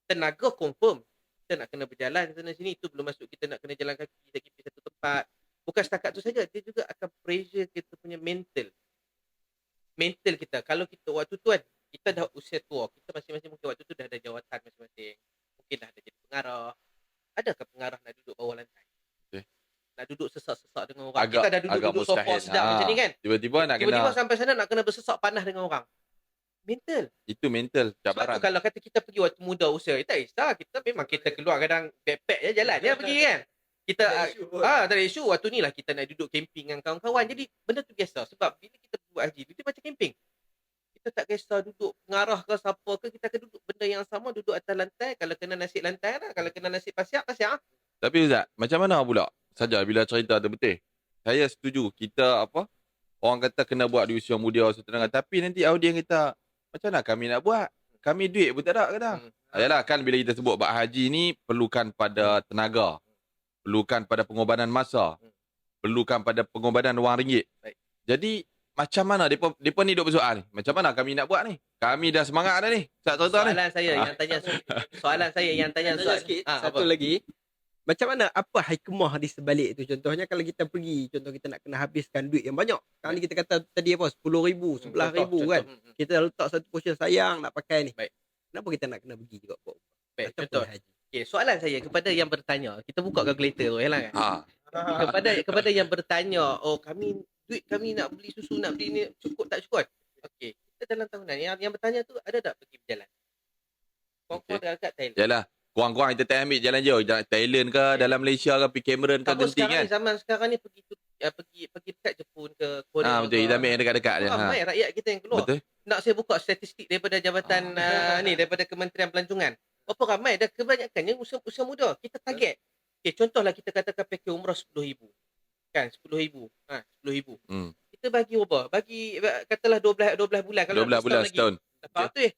Tenaga confirm. Kita nak kena berjalan ke sana sini, itu belum masuk kita nak kena jalan kaki lagi pergi satu tempat. Bukan setakat tu saja, dia juga akan pressure kita punya mental kita. Kalau kita waktu tu kan, kita dah usia tua, kita masing-masing mungkin waktu tu dah ada jawatan masing-masing. Mungkin dah ada jadi pengarah. Adakah pengarah nak duduk bawah lantai? Okay. Nak duduk sesak-sesak dengan orang. Kita dah duduk sofa sedap macam ni kan. Tiba-tiba sampai sana nak kena bersesak panas dengan orang. Mental. Itu mental cabaran. Sebab tu kalau kata kita pergi waktu muda usia, tak kisah. Kita memang kita keluar kadang backpack je jalan je pergi kan. Kita tak ada isu. Waktu ni lah kita nak duduk camping dengan kawan-kawan. Jadi benda tu biasa. Sebab bila kita buat haji, dia macam camping. Kita tak kisah duduk pengarah ke siapa ke, kita akan duduk benda yang sama, duduk atas lantai. Kalau kena nasi lantai lah, kalau kena nasi pasiak. Tapi Ustaz, macam mana pula saja bila cerita tu betul? Saya setuju. Kita orang kata kena buat di usia muda setengah. Tapi nanti audiens kita, macam mana kami nak buat? Kami duit pun tak ada kata. Yalah kan bila kita sebut bab haji ni perlukan pada tenaga. Perlukan pada pengorbanan masa. Perlukan pada pengorbanan wang ringgit. Baik. Jadi macam mana depa ni duk bersoal ni? Macam mana kami nak buat ni? Kami dah semangat dah ni. Cerita ni. Soalan saya yang tanya soalan saya yang tanya Tanya soal sikit, apa? satu lagi. Macam mana, apa hikmah di sebalik tu? Contohnya kalau kita pergi, contoh kita nak kena habiskan duit yang banyak. Kali kita kata tadi apa, 10,000, 11,000 kan. Kita letak satu portion sayang nak pakai ni. Baik. Kenapa kita nak kena pergi juga? Baik, Macam contoh. haji. Okay, soalan saya kepada yang bertanya. Kita buka kalkulator tu, kan? Ha. Kepada yang bertanya, duit kami nak beli susu, nak beli ni cukup tak cukup? Okey, kita dalam tahunan yang bertanya tu ada tak pergi berjalan? Kau dekat Thailand. Yalah. Kurang-kurang kita tak ambil jalan jauh. Thailand ke, dalam Malaysia ke, pergi Cameron ke, Kamu Genting kan. zaman sekarang ni pergi dekat Jepun ke Korea. Betul. Kita ambil yang dekat-dekat je. Ramai rakyat kita yang keluar. Betul. Nak saya buka statistik daripada jabatan daripada Kementerian Pelancongan. Berapa ramai dah kebanyakannya usia muda. Kita target. Okey, contohlah kita katakan package umrah 10,000. Kan 10,000. 10,000. Kita bagi berapa? Bagi katalah 12 bulan kalau 12 bulan setahun. Lepas tu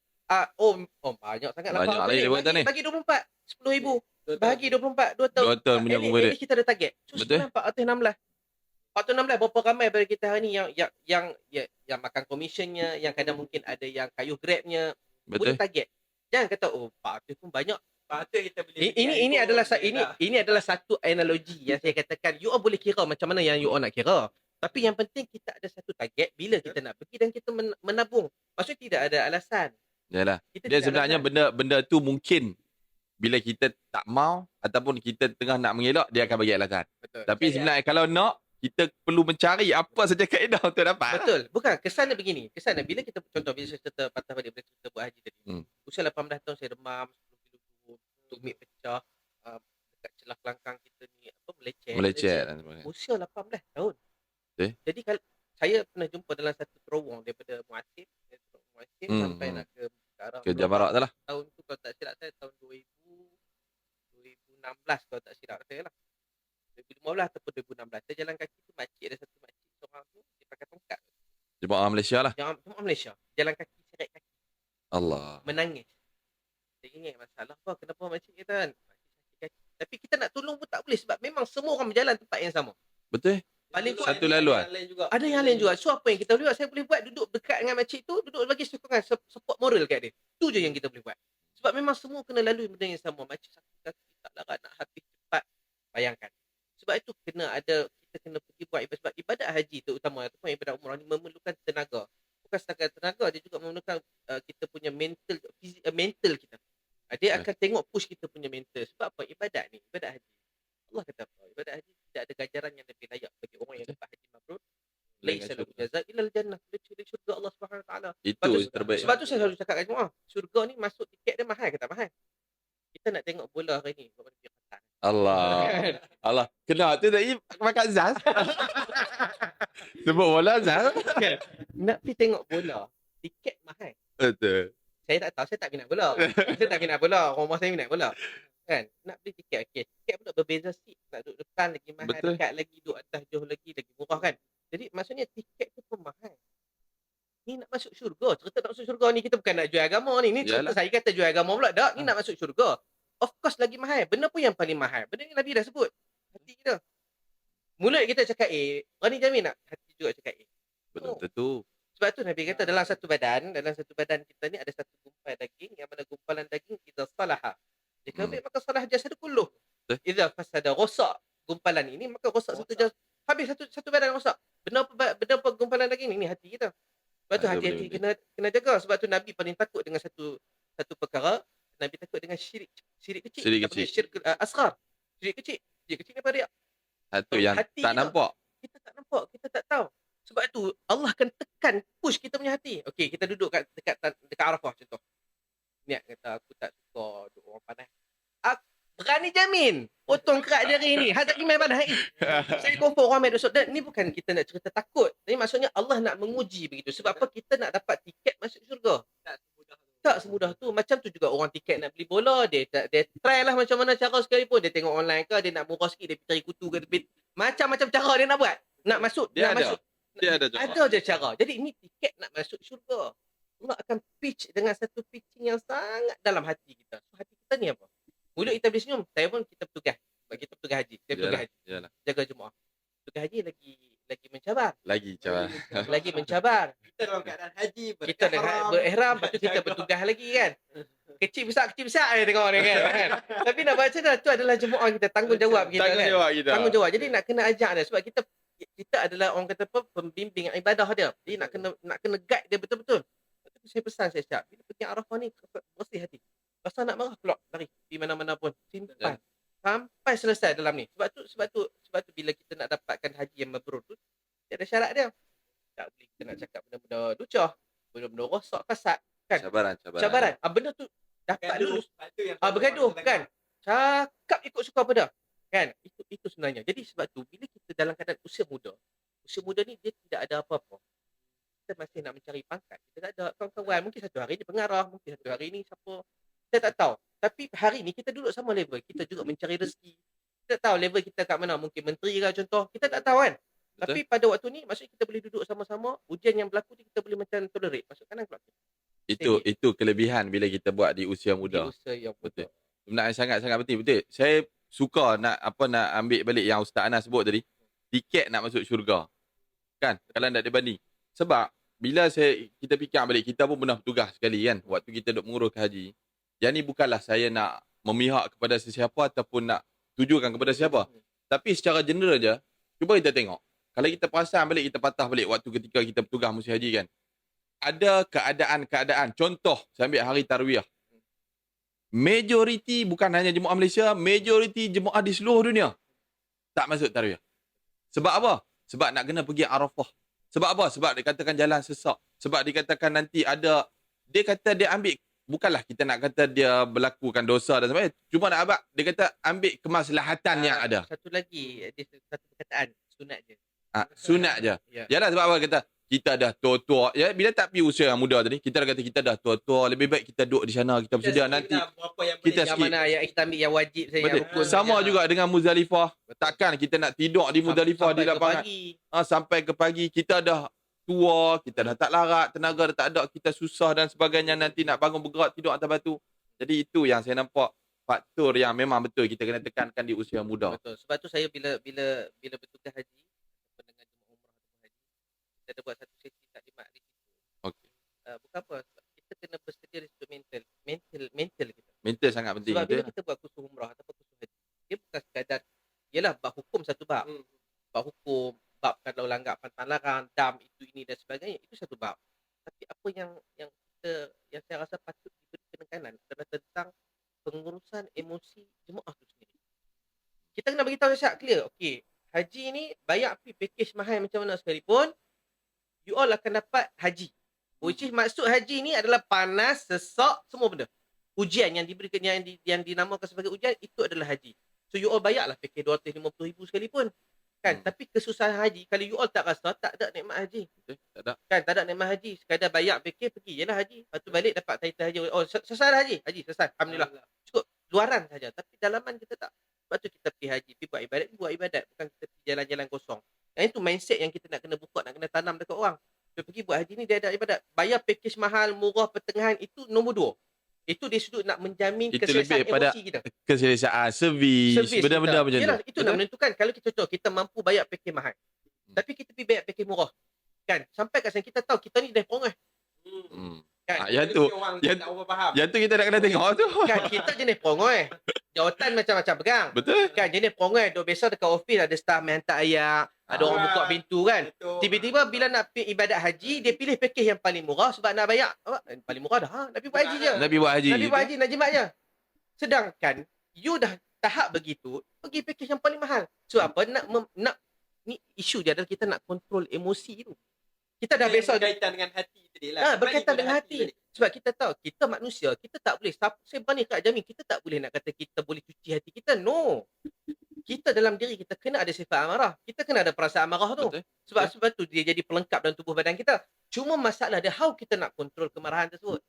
banyak sangat lah. Banyak lagi dia buat ni. Bagi 24, 10,000. Bagi 24, 2 tahun. 2 tahun punya Ini kemudian. kita ada target. So, Betul. 416. 416 berapa ramai daripada kita hari ni yang makan komisionnya, yang kadang mungkin ada yang kayuh grabnya. Betul. Boleh target. Jangan kata 400 pun banyak. Patut kita boleh. Ini adalah satu analogi yang saya katakan you all boleh kira macam mana yang you all nak kira. Tapi yang penting kita ada satu target bila kita nak pergi dan kita menabung. Maksudnya tidak ada alasan. Yalah. Kita Dia tidak sebenarnya alasan. benda tu mungkin bila kita tak mau ataupun kita tengah nak mengelak dia akan bagi alasan. Betul. Tapi sebenarnya kalau nak kita perlu mencari apa saja kaedah untuk dapat. Betul. Bukan, kesannya begini. Kesannya bila kita contoh bila saya cerita patah balik bila kita buat haji tadi. Usia 18 tahun saya demam, 10 kilo tumit pecah, dekat celah kelangkang kita ni melecet. dan sebagainya. Usia 18 tahun. Jadi kalau saya pernah jumpa dalam satu terowong daripada Muatim sampai nak ke arah Ke Jamarat tu lah. tahun tu kalau tak silap saya tahun 2016 kalau tak silap saya lah. 2015 ataupun 2016. Saya jalan kaki tu ada satu makcik seorang tu dia pakai tongkat. Jemaah Malaysia lah. Jemaah Malaysia. Jalan kaki seret kaki. Allah. Menangis. Saya ingat masalah apa? Kenapa makcik kata kan? Makcik sakit kaki. Tapi kita nak tolong pun tak boleh sebab memang semua orang berjalan tempat yang sama. Betul. Paling Satu laluan. Ada yang lain juga. So apa yang kita boleh buat? Saya boleh buat duduk dekat dengan makcik tu, duduk bagi sokongan, support moral kat dia. Tu je yang kita boleh buat. Sebab memang semua kena lalui benda yang sama. Makcik sakit kaki, tak larat nak habis cepat. Bayangkan. Sebab itu kita kena pergi buat ibadat. Sebab ibadat haji terutama ataupun ibadat umrah ni memerlukan tenaga. Bukan setakat tenaga, dia juga memerlukan kita punya mental kita. Dia akan tengok push kita punya mental. Sebab apa? Ibadat ni, ibadat haji. Allah kata apa? Ibadat haji tidak ada ganjaran yang lebih layak bagi orang yang dapat haji mabrur. Laisa lahu jazaa illa al-jannah. Kecuali syurga Allah Subhanahu Wa Taala. Itu terbaik. Sebab tu saya selalu cakap kat semua, syurga ni masuk tiket dia mahal ke tak mahal? Kita nak tengok bola hari ni, buat dia kata. Allah. Kena tu tadi makan Zaz. Sebut bola Zaz. Nak pergi tengok bola, tiket mahal. Betul. Saya tak tahu, saya tak minat bola. Saya tak minat bola, rumah saya minat bola. Kan? Nak beli tiket, okey. Tiket pun berbeza seat. Nak duduk depan lagi mahal, Betul. dekat lagi, duduk atas jauh lagi murah kan. Jadi maksudnya tiket tu pun mahal. Ni nak masuk syurga. Cerita nak masuk syurga ni kita bukan nak jual agama ni. Ni cerita saya kata jual agama pula. Tak, ni nak masuk syurga. Of course lagi mahal. Benda pun yang paling mahal. Benda ni Nabi dah sebut. Hati kita. Mulut kita cakap A, berani jamin tak? Hati juga cakap A. Betul tu. Sebab tu Nabi kata dalam satu badan kita ni ada satu gumpal daging yang mana gumpalan daging idza salaha. Jika baik maka salah jasad kulluh. Idza fasada rosak gumpalan ini maka rosak satu jasad. Habis satu badan rosak. Benda apa gumpalan daging ni hati kita. Sebab tu hati-hati kena jaga. Sebab tu Nabi paling takut dengan satu perkara. Nabi takut dengan syirik kecil. Syirik asghar. Syirik kecil. Syirik kecil ni apa dia? Satu yang hati tak kita. nampak. Kita tak nampak, kita tak tahu. Sebab tu Allah akan tekan, push kita punya hati. Okey, kita duduk dekat Arafah contoh. Niat kata aku tak suka duduk orang panas. Aku berani jamin potong kerak jari ni. Hazak gimana panas ni? Saya confirm orang main dosa. Dan ni bukan kita nak cerita takut. Tapi maksudnya Allah nak menguji begitu. Sebab apa? Kita nak dapat tiket masuk syurga. Tak tak semudah tu. Macam tu juga orang tiket nak beli bola, dia try lah macam mana cara sekalipun. Dia tengok online ke, dia nak murah sikit, dia cari kutu ke, macam-macam cara dia nak buat. Nak masuk, Dia nak ada. masuk. Dia ada cara. Ada je cara. Jadi ini tiket nak masuk syurga. Allah akan pitch dengan satu pitching yang sangat dalam hati kita. So, hati kita ni apa? Mulut kita boleh senyum. Saya pun kita bertugas. Sebab kita bertugas haji. Saya bertugas haji. Yalah. Jaga Jumaat. Bertugas haji lagi mencabar. Lagi cara. Lagi mencabar. Kita dalam keadaan haji, Kita dengan berihram, lepas tu kita bertugas lagi kan. Kecil besar je tengok ni kan. Tapi nak baca dah, tu adalah jemaah kita, tanggungjawab kita kan. Tanggungjawab kita. Tanggungjawab. Jadi nak kena ajak dia sebab kita adalah orang kata apa, pembimbing ibadah dia. Jadi nak kena guide dia betul-betul. Lepas tu saya pesan saya siap. Bila pergi Arafah ni bersih hati. Rasa nak marah keluar lari di mana-mana pun. Simpan. Sampai selesai dalam ni. Sebab tu bila kita nak dapatkan haji yang mabrur tu, dia ada syarat dia. Tak boleh kita nak cakap benda-benda lucah, benda-benda rosak, fasad kan. Cabaran. Benda tu dapat dulu. Bergaduh kan. Cakap ikut suka pada. Kan? Itu sebenarnya. Jadi sebab tu bila kita dalam keadaan usia muda ni dia tidak ada apa-apa. Kita masih nak mencari pangkat. Kita tak ada kawan-kawan. Mungkin satu hari dia pengarah, mungkin satu hari ni siapa. Kita tak tahu. Tapi hari ni kita duduk sama level. Kita juga mencari rezeki. Kita tak tahu level kita kat mana. Mungkin menteri ke contoh. Kita tak tahu kan. Betul. Tapi pada waktu ni maksudnya kita boleh duduk sama-sama. Ujian yang berlaku ni kita boleh macam tolerate. Masuk kanan keluar. Itu kelebihan bila kita buat di usia muda. Di usia yang Betul. Sebenarnya sangat-sangat penting. Betul. Saya suka nak ambil balik yang Ustaz Anas sebut tadi. Tiket nak masuk syurga. Kan? Kalau nak dibanding. Sebab bila kita fikir balik, kita pun pernah bertugas sekali kan. Waktu kita duk mengurus haji. Yang ni bukanlah saya nak memihak kepada sesiapa ataupun nak tujukan kepada siapa. Tapi secara general je, cuba kita tengok. Kalau kita perasan balik, kita patah balik waktu ketika kita bertugas musim haji kan. Ada keadaan-keadaan. Contoh, saya ambil hari Tarwiyah. Majoriti bukan hanya jemaah Malaysia, majoriti jemaah di seluruh dunia tak masuk Tarwiyah. Sebab apa? Sebab nak kena pergi Arafah. Sebab apa? Sebab dikatakan jalan sesak. Sebab dikatakan nanti ada, dia kata dia ambil, bukanlah kita nak kata dia berlakukan dosa dan sebagainya. Cuma nak abang, dia kata ambil kemaslahatan yang ada. Satu lagi, dia satu perkataan, sunat je. Sunat je. Ya. Yalah sebab apa kata, kita dah tua-tua. Ya, bila tak pergi usia yang muda tadi, kita dah kata kita dah tua-tua. Lebih baik kita duduk di sana, kita bersedia nanti. Kita Yang skip. mana yang kita ambil yang wajib saya. Betul. Yang rukun Sama saja. juga dengan Muzdalifah. Takkan kita nak tidur di Muzdalifah di Sampai ke lapangan. pagi. Sampai ke pagi. Kita dah tua, kita dah tak larat, tenaga dah tak ada, kita susah dan sebagainya. Nanti nak bangun bergerak, tidur atas batu. Jadi itu yang saya nampak faktor yang memang betul kita kena tekankan di usia muda. Betul. Sebab tu saya bila bertugas haji dengan jemaah umrah ataupun haji, kita ada buat satu sesi taklimat di situ. Okey. Bukan apa, sebab kita kena bersedia dari sudut mental kita. Mental sangat penting. Sebab bila Betul. kita buat kursus umrah ataupun kursus haji, dia bukan sekadar, yelah bab hukum satu bab. Bab hukum, bab kalau langgar pantang larang, dam itu ini dan sebagainya, itu satu bab. Tapi apa yang saya rasa patut diberi penekanan adalah tentang pengurusan emosi jemaah tu sendiri. Kita kena bagi tahu syak clear. Okey, haji ni bayar package mahal macam mana sekalipun, you all akan dapat haji. Which is maksud haji ni adalah panas, sesak, semua benda. Ujian yang diberikan yang dinamakan sebagai ujian itu adalah haji. So you all bayarlah package 250,000 sekalipun. Kan? Tapi kesusahan haji, kalau you all tak rasa, tak ada nikmat haji. Betul. Tak ada. Kan? Tak ada nikmat haji. Sekadar bayar package, pergi je lah haji. Lepas tu balik dapat title haji. Oh, selesai dah haji. Haji, selesai. Alhamdulillah. Cukup. Luaran saja. Tapi dalaman kita tak. Sebab tu kita pergi haji. Pergi buat ibadat. Bukan kita pergi jalan-jalan kosong. Yang itu mindset yang kita nak kena buka, nak kena tanam dekat orang. Dia pergi buat haji ni, dia ada ibadat. Bayar package mahal, murah, pertengahan, itu nombor 2. Itu dia sudut nak menjamin Itu keselesaan lebih pada emosi kita. Keselesaan, servis, benda-benda kita. macam Yelah, tu. itu nak menentukan. Kalau kita contoh, kita mampu bayar package mahal. Tapi kita pergi bayar package murah. Kan? Sampai kat sana kita tahu kita ni dah perongai. Kan? Yang tu kita nak kena tengok tu. Kan kita jenis perongai. Jawatan macam-macam pegang. Betul. Kan jenis perongai. Duk biasa dekat office ada staff main hantar ayak. Ada orang buka pintu kan. Tiba-tiba bila nak pergi ibadat haji, dia pilih package yang paling murah sebab nak bayar. Paling murah dah. Nak pergi buat haji je. Nabi buat haji. Nabi buat haji, nak jimat je. Sedangkan, you dah tahap begitu, pergi package yang paling mahal. So apa? Ni isu dia adalah kita nak kontrol emosi tu. Kita dah biasa. Berkaitan dengan hati tadi lah. Berkaitan dengan hati. Sebab kita tahu, kita manusia, kita tak boleh, saya berani kat jamin, kita tak boleh nak kata kita boleh cuci hati kita. No. Kita dalam diri kita kena ada sifat amarah. Kita kena ada perasaan amarah tu. Betul. Sebab tu dia jadi pelengkap dalam tubuh badan kita. Cuma masalah dia, how kita nak kontrol kemarahan tersebut.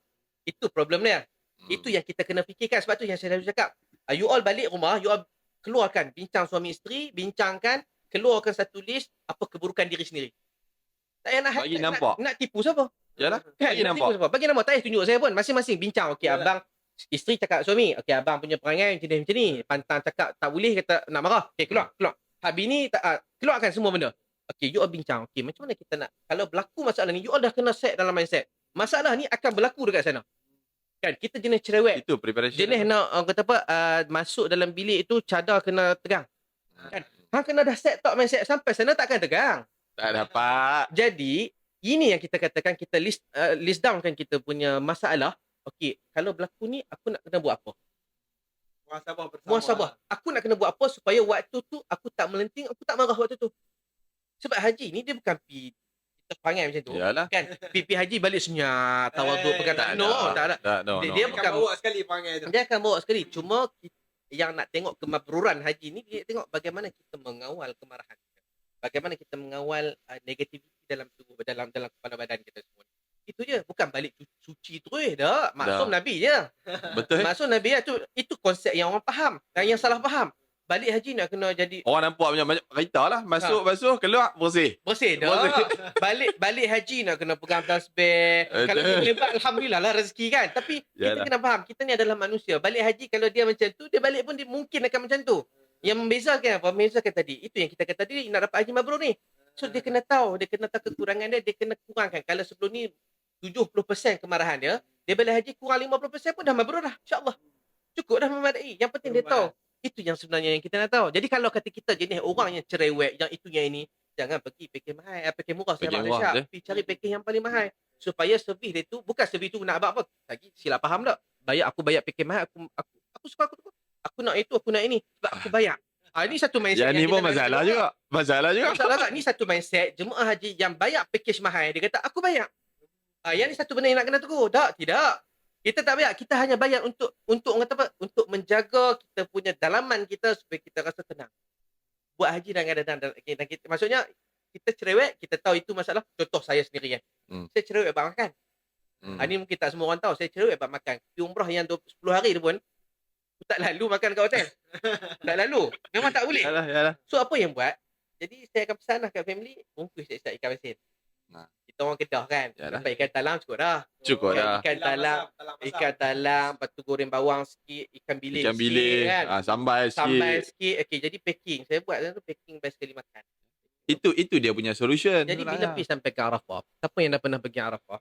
Itu problem dia. Itu yang kita kena fikirkan. Sebab tu yang saya selalu cakap. You all balik rumah, you all keluarkan, bincang suami isteri, bincangkan, keluarkan satu list apa keburukan diri sendiri. Tak payah Bagi nampak. nak tipu siapa. Yalah, Kan? bagi Nak nampak. tipu siapa. Bagi nampak. Tak payah tunjuk saya pun. Masing-masing bincang. Okey, Yalah. abang, isteri cakap suami. Okey, abang punya perangai macam ni. Pantang cakap tak boleh, kata nak marah. Okey, keluar. Bini keluarkan semua benda. Okey, you all bincang. Okey, macam mana kita nak, kalau berlaku masalah ni, you all dah kena set dalam mindset. Masalah ni akan berlaku dekat sana. Kan, kita jenis cerewet. Itu preparation. Jenis nak, orang kata apa, masuk dalam bilik tu, cadar kena tegang. Kan? Hang kena dah set top mindset, sampai sana takkan tegang. Tak dapat. Jadi, ini yang kita katakan, kita list down kan kita punya masalah. Okey, kalau berlaku ni, aku nak kena buat apa? Muhasabah bersama. Muhasabah. Aku nak kena buat apa supaya waktu tu aku tak melenting, aku tak marah waktu tu. Sebab haji ni dia bukan kita perangai macam tu. Yalah. Kan, pipi haji balik senyap, tawaduk, perkataan. No, tak ada. No. Dia Akan bukan bawa sekali perangai tu. Dia akan bawa sekali. Cuma yang nak tengok kemabruran haji ni, dia tengok bagaimana kita mengawal kemarahan kita. Bagaimana kita mengawal negativiti dalam tubuh, dalam kepala badan kita semua. Itu je. Bukan balik suci terus dah. Maksum Nabi je. Betul. Maksum Nabi je. Itu konsep yang orang faham. Yang salah faham. Balik haji nak kena jadi Orang nampak macam kereta lah. Masuk, basuh, keluar, bersih. bersih dah. Balik haji nak kena pegang tasbih. Kalau dia boleh buat, alhamdulillah lah rezeki kan. Tapi kita Yalah. kena faham, kita ni adalah manusia. Balik haji kalau dia macam tu, dia balik pun dia mungkin akan macam tu. Yang membezakan apa? Membezakan tadi. Itu yang kita kata tadi, nak dapat haji mabrur ni. So dia kena tahu kekurangan dia kena kurangkan. Kalau sebelum ni 70% kemarahan dia balik haji kurang 50% pun dah mabrur dah. InsyaAllah. Cukup dah memadai. Yang penting dia tahu. Itu yang sebenarnya yang kita nak tahu. Jadi kalau kata kita jenis orang yang cerewet, yang itu yang ini, jangan pergi package mahal, package murah saya Malaysia. Pergi cari package yang paling mahal. Supaya servis dia tu, bukan servis tu nak apa. Lagi silap faham tak? Aku bayar package mahal, aku suka aku nak itu, aku nak ini. Sebab aku bayar. Ini satu mindset. Yang ni pun masalah juga. Masalah juga. Masalah tak? Ni satu mindset. Jemaah haji yang bayar package mahal, dia kata, aku bayar. Yang ni satu benda yang nak kena tegur. Tak, tidak. Kita tak bayar. Kita hanya bayar untuk orang kata apa? Untuk menjaga kita punya dalaman kita supaya kita rasa tenang. Buat haji dan kita, maksudnya kita cerewet, kita tahu itu masalah. Contoh saya sendiri kan. Saya cerewet bab makan. Ini mungkin tak semua orang tahu. Saya cerewet bab makan. Pergi umrah yang 10 hari tu pun, aku tak lalu makan kat hotel. Tak lalu. Memang tak boleh. Yalah. So apa yang buat? Jadi saya akan pesan lah kat family, bungkus saya ikan masin. Kita orang Kedah kan. Dapat ikan talam cukup dah. Ikan talam, lepas tu goreng bawang sikit, ikan bilis sikit, kan. Sambal sikit. Okey, jadi packing. Saya buat tu packing best sekali makan. Itu dia punya solution. Jadi bila pergi sampai ke Arafah, siapa yang dah pernah pergi Arafah?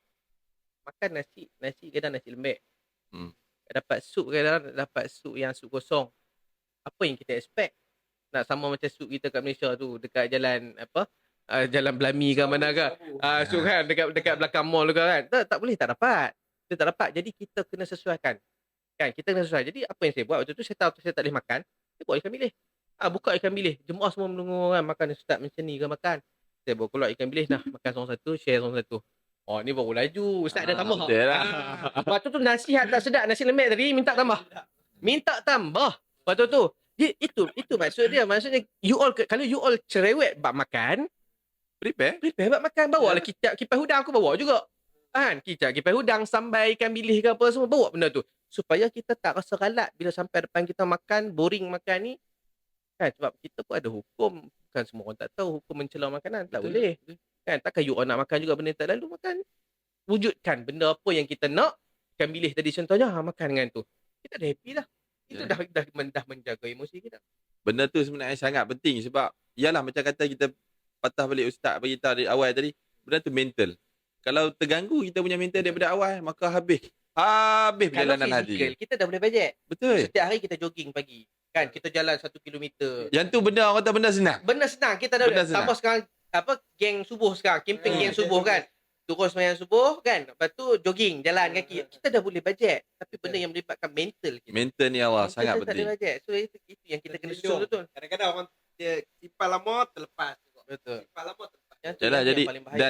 Makan nasi kadang nasi lembek. Dapat sup kadang dapat sup yang sup kosong. Apa yang kita expect? Nak sama macam sup kita kat Malaysia tu, dekat jalan apa? Jalan Belami ke mana ke? So kan dekat belakang mall tu kan. Tak boleh, tak dapat. Kita tak dapat. Jadi kita kena sesuaikan. Kan, kita kena sesuai. Jadi apa yang saya buat waktu tu, saya tahu saya tak boleh makan. Saya buat ikan bilis. Buka ikan bilis. Jemaah semua menunggu kan makan ustaz macam ni ke makan. Saya bawa keluar ikan bilis nah, makan seorang satu, share seorang satu. Oh, ni baru laju. Ustaz dah tambah. Betul lah. Waktu tu nasi tak sedap, nasi lembek tadi minta tambah. Waktu tu. Itu maksud dia. Maksudnya you all kalau you all cerewet bab makan, prepare bab makan, bawa lah kipas hudang, aku bawa juga. Kan? Kipas hudang, sambal ikan bilis ke apa semua, bawa benda tu. Supaya kita tak rasa ralat bila sampai depan kita makan, boring makan ni. Kan? Sebab kita pun ada hukum. Bukan semua orang tak tahu hukum mencela makanan. Tak boleh. Kan? Takkan you all nak makan juga benda yang tak lalu makan. Wujudkan benda apa yang kita nak. Ikan bilis tadi contohnya, makan dengan tu. Kita dah happy lah. Itu dah menjaga emosi kita. Benda tu sebenarnya sangat penting sebab yalah macam kata kita patah balik ustaz bagi tahu dari awal tadi, benda tu mental. Kalau terganggu kita punya mental daripada awal, maka habis perjalanan haji. Kita dah boleh bajet. Betul. Setiap hari kita jogging pagi. Kan, kita jalan 1 kilometer. Yang tu benda orang kata benda senang. Benda senang. Kita dah boleh. Tambah sekarang, geng subuh sekarang. Camping geng subuh kan. Turun sembahyang subuh kan. Lepas tu jogging, jalan kaki. Kita dah boleh bajet. Tapi benda yang melibatkan mental kita. Mental ni awal sangat penting. So itu yang kita kena susun betul. Kadang-kadang orang dia simpan lama terlepas. Betul. Simpan lama terlepas. Yalah, jadi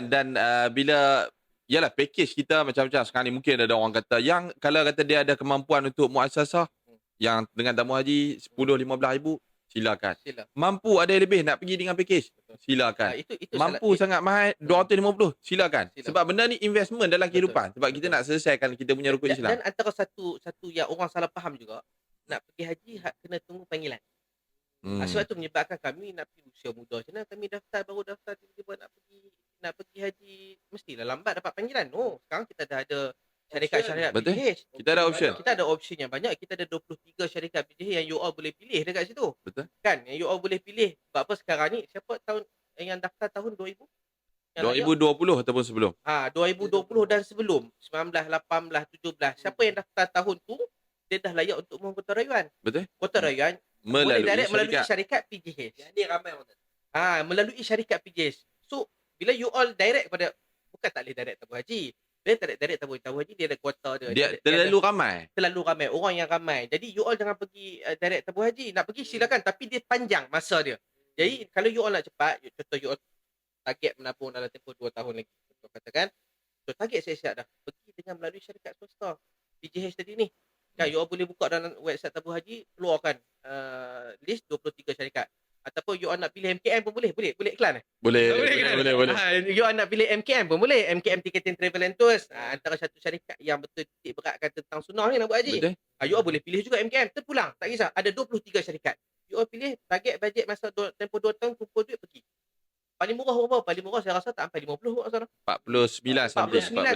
dan bila yalah package kita macam-macam sekarang ni mungkin ada orang kata yang kalau kata dia ada kemampuan untuk muasasah yang dengan tamu haji 10-15 ribu, silakan. Sila. Mampu ada yang lebih nak pergi dengan package, Betul. silakan. Itu Mampu sangat mahal 250, silakan. Silakan. Sebab benda ni investment dalam Betul. kehidupan. Sebab kita Betul. nak selesaikan kita punya rukun Islam. Dan antara satu yang orang salah faham juga, nak pergi haji kena tunggu panggilan. Sebab tu menyebabkan kami nak pergi usia muda macam mana kami baru daftar tiba-tiba nak pergi haji, mestilah lambat dapat panggilan. Sekarang kita dah ada syarikat Betul. PJH. Kita ada option. Kita ada option yang banyak. Kita ada 23 syarikat PJH yang you all boleh pilih dekat situ. Betul. Kan? Yang you all boleh pilih. Sebab apa sekarang ni, siapa yang daftar tahun 2000? 2020 ataupun sebelum. 2020 dan sebelum. 19, 18, 17. Siapa yang daftar tahun tu, dia dah layak untuk mohon kota rayuan. Betul. Kota rayuan boleh direct melalui syarikat PJH. Yang ni ramai orang tak. Melalui syarikat PJH. So, bila you all direct pada, bukan tak boleh direct tabung haji. Dia direct tabung haji, dia ada kuota dia. Dia terlalu ramai. Terlalu ramai. Orang yang ramai. Jadi, you all jangan pergi direct tabung haji. Nak pergi silakan. Tapi dia panjang masa dia. Jadi, kalau you all nak cepat, contoh you all target menabung dalam tempoh 2 tahun lagi. Contoh katakan, so target siap-siap dah. Pergi dengan melalui syarikat swasta. PJH tadi ni. Kan, you all boleh buka dalam website tabung haji, keluarkan list 23 syarikat. Ataupun you all nak pilih MKM pun boleh. Boleh iklan Boleh. You all nak pilih MKM pun boleh. MKM Ticketing Travel and Tours. Antara satu syarikat yang betul titik beratkan tentang sunnah ni nak buat haji. Betul. You all boleh pilih juga MKM. Terpulang. Tak kisah. Ada 23 syarikat. You all pilih target bajet masa tempoh 2 tahun, kumpul duit pergi. Paling murah berapa? Paling murah saya rasa tak sampai 50 kat sana. 49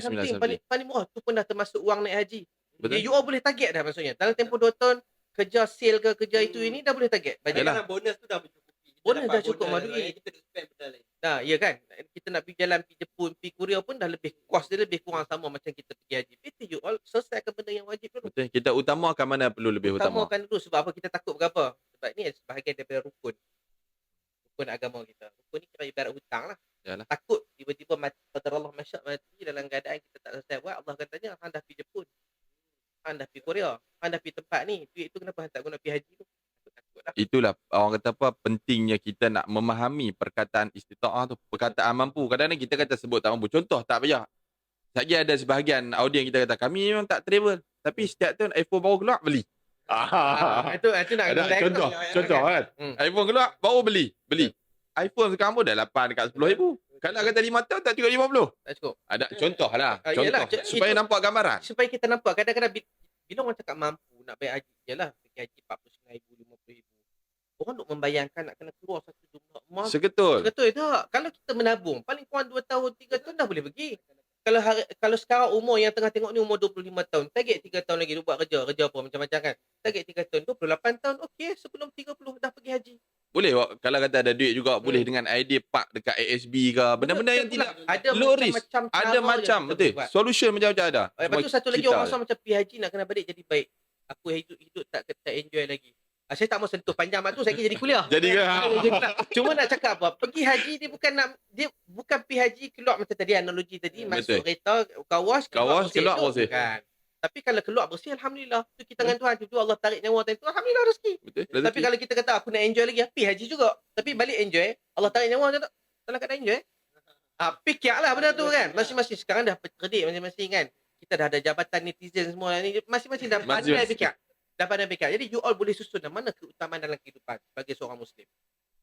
something. Paling murah tu pun dah termasuk wang naik haji. Betul. You all boleh target dah maksudnya. Dalam tempoh 2 tahun kerja sale ke kerja itu ini dah boleh target bajet. Kadang bonus tu dah mencukupi. Bonus dah cukup madui. Kita nak spend benda lain. Ya kan. Kita nak pergi jalan, pergi Jepun, pergi Korea pun dah lebih cost dia lebih kurang sama macam kita pergi haji. Betul you all selesaikan benda yang wajib dulu. Betul. Kita utamakan mana perlu lebih utama. Utamakan dulu. Sebab apa kita takut berapa? Sebab ni sebahagian daripada rukun agama kita. Rukun ni kira ibarat hutang lah. Yalah. Takut tiba-tiba mati, qadarullah masyak mati dalam keadaan kita tak selesai buat. Allah akan tanya, hang dah pergi Jepun, hang dah pergi Korea, hang dah pergi tempat ni, duit tu kenapa hang tak guna pergi haji tu? Takut lah. Itulah orang kata apa, pentingnya kita nak memahami perkataan istita'ah tu, perkataan mampu. Kadang-kadang kita kata sebut tak mampu. Contoh, tak payah. Lagi ada sebahagian audiens kita kata, kami memang tak travel, tapi setiap tahun iPhone baru keluar, beli. Itu nak Ada contoh kan. iPhone keluar, baru beli. iPhone sekarang pun dah 8 dekat 10,000. Kalau kata 5 tahun, tak cukup 50. Tak cukup. Ada contoh lah. Yelah, Supaya itu, nampak gambaran. supaya kita nampak kadang-kadang bila orang cakap mampu nak bayar haji, yalah pergi haji 49,000, 50,000. Orang nak membayangkan nak kena keluar satu jumlah emas. Seketul. Betul tak? Kalau kita menabung, paling kurang 2 tahun, 3 tahun dah boleh pergi. Kalau sekarang umur yang tengah tengok ni umur 25 tahun, target 3 tahun lagi dia buat kerja apa macam-macam kan. Target 3 tahun, 28 tahun, okey, sebelum 30 dah pergi haji. Boleh kalau kata ada duit juga, boleh dengan idea park dekat ASB ke, benda-benda yang tidak ada low risk. macam-macam cara Ada macam, yang kita betul. boleh buat. Solution macam-macam ada. Lepas tu satu lagi orang rasa macam pergi haji nak kena balik jadi baik. Aku hidup tak enjoy lagi. Saya tak mau sentuh panjang mak tu, saya jadi kuliah. Jadi ke? Cuma nak cakap apa? Pergi haji dia bukan pergi haji keluar macam tadi analogi tadi, masuk kereta, kawas keluar bersih. Bukan. Tapi kalau keluar bersih, alhamdulillah. Tu kita dengan Tuhan. Tu Allah tarik nyawa time tu, alhamdulillah rezeki. Betul. Tapi kalau kita kata aku nak enjoy lagi, pergi haji juga. Tapi balik enjoy, Allah tarik nyawa macam tu. Dalam keadaan enjoy. Fikirlah benda tu kan. Masing-masing sekarang dah kredit masing-masing kan. Kita dah ada jabatan netizen semua ni. Masing-masing dah pandai fikir. Jadi you all boleh susun mana keutamaan dalam kehidupan bagi seorang Muslim.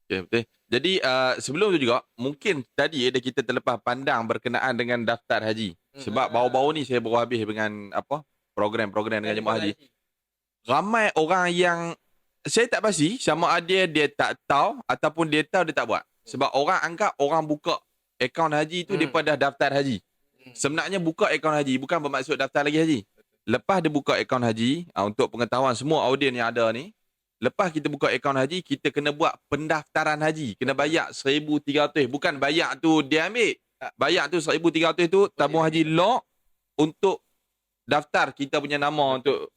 Okay, betul. Jadi sebelum tu juga, mungkin tadi ada kita terlepas pandang berkenaan dengan daftar haji. Sebab baru-baru ni saya baru habis dengan program-program dengan jemaah haji. Ramai orang yang saya tak pasti sama ada dia tak tahu ataupun dia tahu dia tak buat. Sebab orang anggap orang buka akaun haji tu daripada daftar haji. Sebenarnya buka akaun haji bukan bermaksud daftar lagi haji. Lepas dia buka akaun haji, untuk pengetahuan semua audien yang ada ni, lepas kita buka akaun haji, kita kena buat pendaftaran haji. Kena bayar 1,300. Bukan bayar tu dia ambil. Bayar tu 1,300 tu tabung haji lock untuk daftar kita punya nama untuk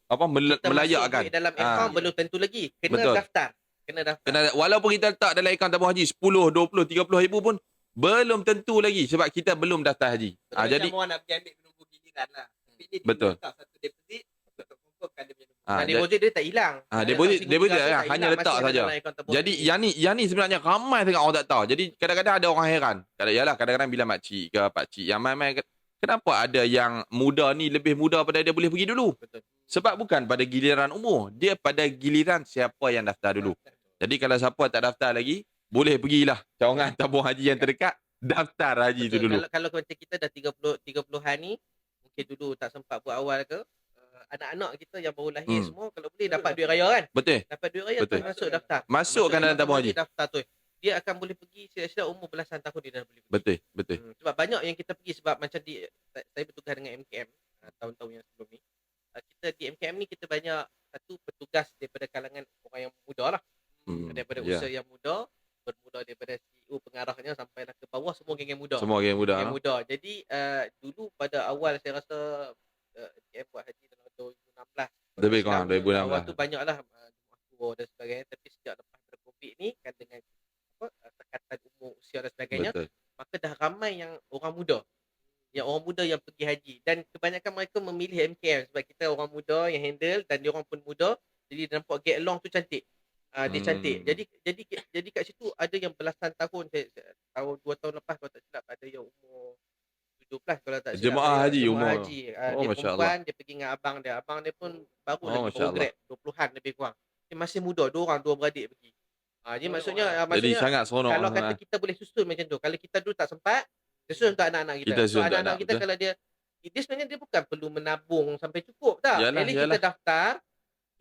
melayakkan. Dalam akaun belum tentu lagi. Kena daftar. Walaupun kita letak dalam akaun tabung haji 10, 20, 30 ribu pun belum tentu lagi sebab kita belum daftar haji. Jadi orang nak pergi ambil penunggu giliran lah. Betul. Satu deposit untuk confirmkan dia punya deposit dia tak hilang. Deposit hanya letak saja. Jadi yang ni sebenarnya ramai sangat orang tak tahu. Jadi kadang-kadang ada orang heran. Kadang-kadang bila makcik ke pakcik yang main-main, kenapa ada yang muda ni lebih muda pada dia boleh pergi dulu? Betul. Sebab bukan pada giliran umur, dia pada giliran siapa yang daftar dulu. Jadi kalau siapa tak daftar lagi, boleh pergilah cawangan tabung haji yang terdekat, daftar haji tu Betul. dulu. Kalau macam kita dah 30-an ni, mungkin dulu tak sempat buat awal ke, anak-anak kita yang baru lahir semua kalau boleh dapat duit raya kan. Betul. Dapat duit raya Betul. tu masuk daftar. Masukkan dalam tabung haji. Daftar tu. Dia akan boleh pergi sila-sila umur belasan tahun dia dah boleh pergi. Betul, betul. Sebab banyak yang kita pergi sebab macam saya bertugas dengan MKM tahun-tahun yang sebelum ni. Kita di MKM ni kita banyak satu petugas daripada kalangan orang yang muda lah. Daripada usia yang muda, bermula daripada CEO pengarahnya sampailah ke bawah semua geng muda. Semua geng muda. Geng muda. Jadi dulu pada awal saya rasa MKM buat haji dalam 2016. Lebih kurang 2016. Awal tu banyaklah jemaah tua dan sebagainya, tapi sejak lepas Covid ni kan dengan tekatan umur usia dan sebagainya, Betul. maka dah ramai yang orang muda yang pergi haji dan kebanyakan mereka memilih MKM sebab kita orang muda yang handle dan dia orang pun muda, jadi dia nampak get along tu cantik. Dia cantik. Jadi kat situ ada yang belasan tahun, tahun 2 tahun lepas kalau tak silap ada yang umur 17 kalau tak silap. Jemaah haji Jemaah umur. haji. Oh, Dia Masya perempuan, dia pergi dengan abang dia pun baru lagi Masya baru grad 20-an lebih kurang. Dia masih muda, dua beradik pergi. Jadi maksudnya Jadi sangat seronok. kalau kata kita boleh susun macam tu, kalau kita dulu tak sempat, dia susun untuk anak-anak kita. Kita susun untuk anak-anak anak, kita betul. kalau dia sebenarnya dia bukan perlu menabung sampai cukup tak. Yalah, At least kita daftar,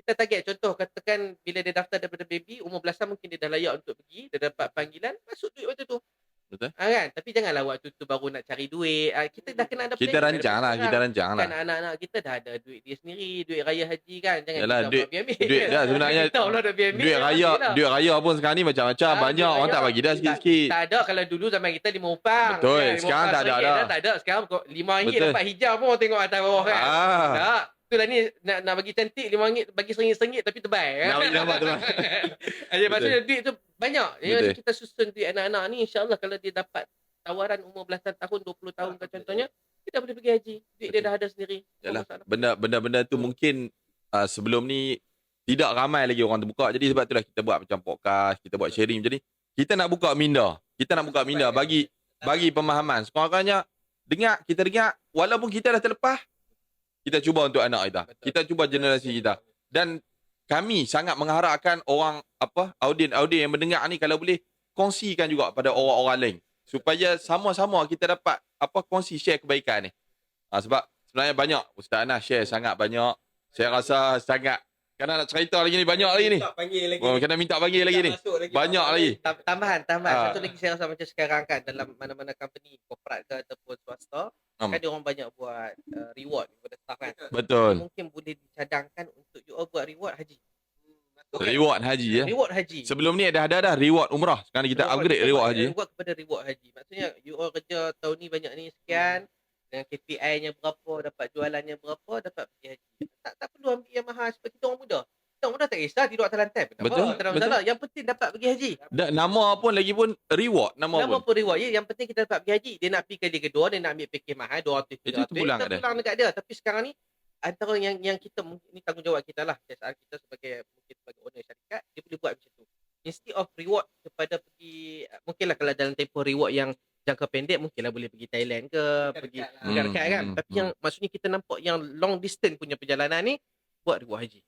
kita target contoh katakan bila dia daftar daripada baby umur belasan mungkin dia dah layak untuk pergi, dia dapat panggilan, masuk duit waktu tu. Betul. Kan? Tapi janganlah waktu tu baru nak cari duit. Kita dah kena ada Kita planning rancang lah, kita rancang lah. Kan anak-anak kita dah ada duit dia sendiri, duit raya haji kan. Jangan Yalah, kita ambil. duit dah sebenarnya. Kita Allah dah ambil. Duit raya pun sekarang ni macam-macam. Banyak orang tak bagi dah sikit-sikit. Tak ada kalau dulu zaman kita 5 upang. Betul, Kan? sekarang tak ada dah. Tak ada. Sekarang RM5 Betul. dapat hijau pun orang tengok atas bawah kan. Tak. Itulah ni nak bagi cantik RM5 bagi RM1 tapi tebal kan. Nak bagi nampak tu. Maksudnya duit tu banyak. Betul. Kita susun duit anak-anak ni insya-Allah kalau dia dapat tawaran umur belasan tahun 20 tahun ke contohnya kita boleh pergi haji. Duit dia dah ada sendiri. Yalah, benda-benda tu mungkin sebelum ni tidak ramai lagi orang terbuka. Jadi sebab itulah kita buat macam podcast, kita buat sharing macam ni. Kita nak buka minda. Bagi pemahaman. Sekurang-kurangnya kita dengar walaupun kita dah terlepas, kita cuba untuk anak kita. Kita cuba generasi kita. Dan kami sangat mengharapkan orang audien yang mendengar ni kalau boleh kongsikan juga pada orang-orang lain supaya sama-sama kita dapat kongsi share kebaikan ni. Sebab sebenarnya banyak Ustaz Anas share sangat banyak. Saya rasa sangat kena nak cerita lagi ni banyak lagi ni. Kena minta panggil lagi ni. Banyak lagi. Tambahan. Satu lagi saya rasa macam sekarang kan dalam mana-mana company korporat ke ataupun swasta kan dia orang banyak buat reward kepada staff kan. Betul. Mungkin boleh dicadangkan untuk you all buat reward haji. Reward haji ya. Reward haji. Sebelum ni ada reward umrah. Sekarang kita upgrade reward haji. Reward kepada reward haji. Maksudnya you all kerja tahun ni banyak ni sekian, dengan KPI-nya berapa, dapat jualannya berapa, dapat pergi haji. Tak perlu ambil yang mahal sebab kita orang muda. Kita orang muda tak kisah tidur atas lantai. Betul. Tak ada masalah. Yang penting dapat pergi haji. Dan nama pun lagi pun reward Nama pun. pun reward. Yang penting kita dapat pergi haji. Dia nak pergi kali kedua, dia nak ambil package mahal 200 Itu terpulang kat dia. terpulang dekat dia. Tapi sekarang ni antara yang kita ni tanggungjawab kita lah. CSR kita sebagai owner syarikat, dia boleh buat macam tu. Instead of reward kepada pergi, mungkinlah kalau dalam tempoh reward yang jangka pendek, mungkinlah boleh pergi Thailand ke, pergi dekat kan. Tapi yang maksudnya kita nampak yang long distance punya perjalanan ni, buat reward haji.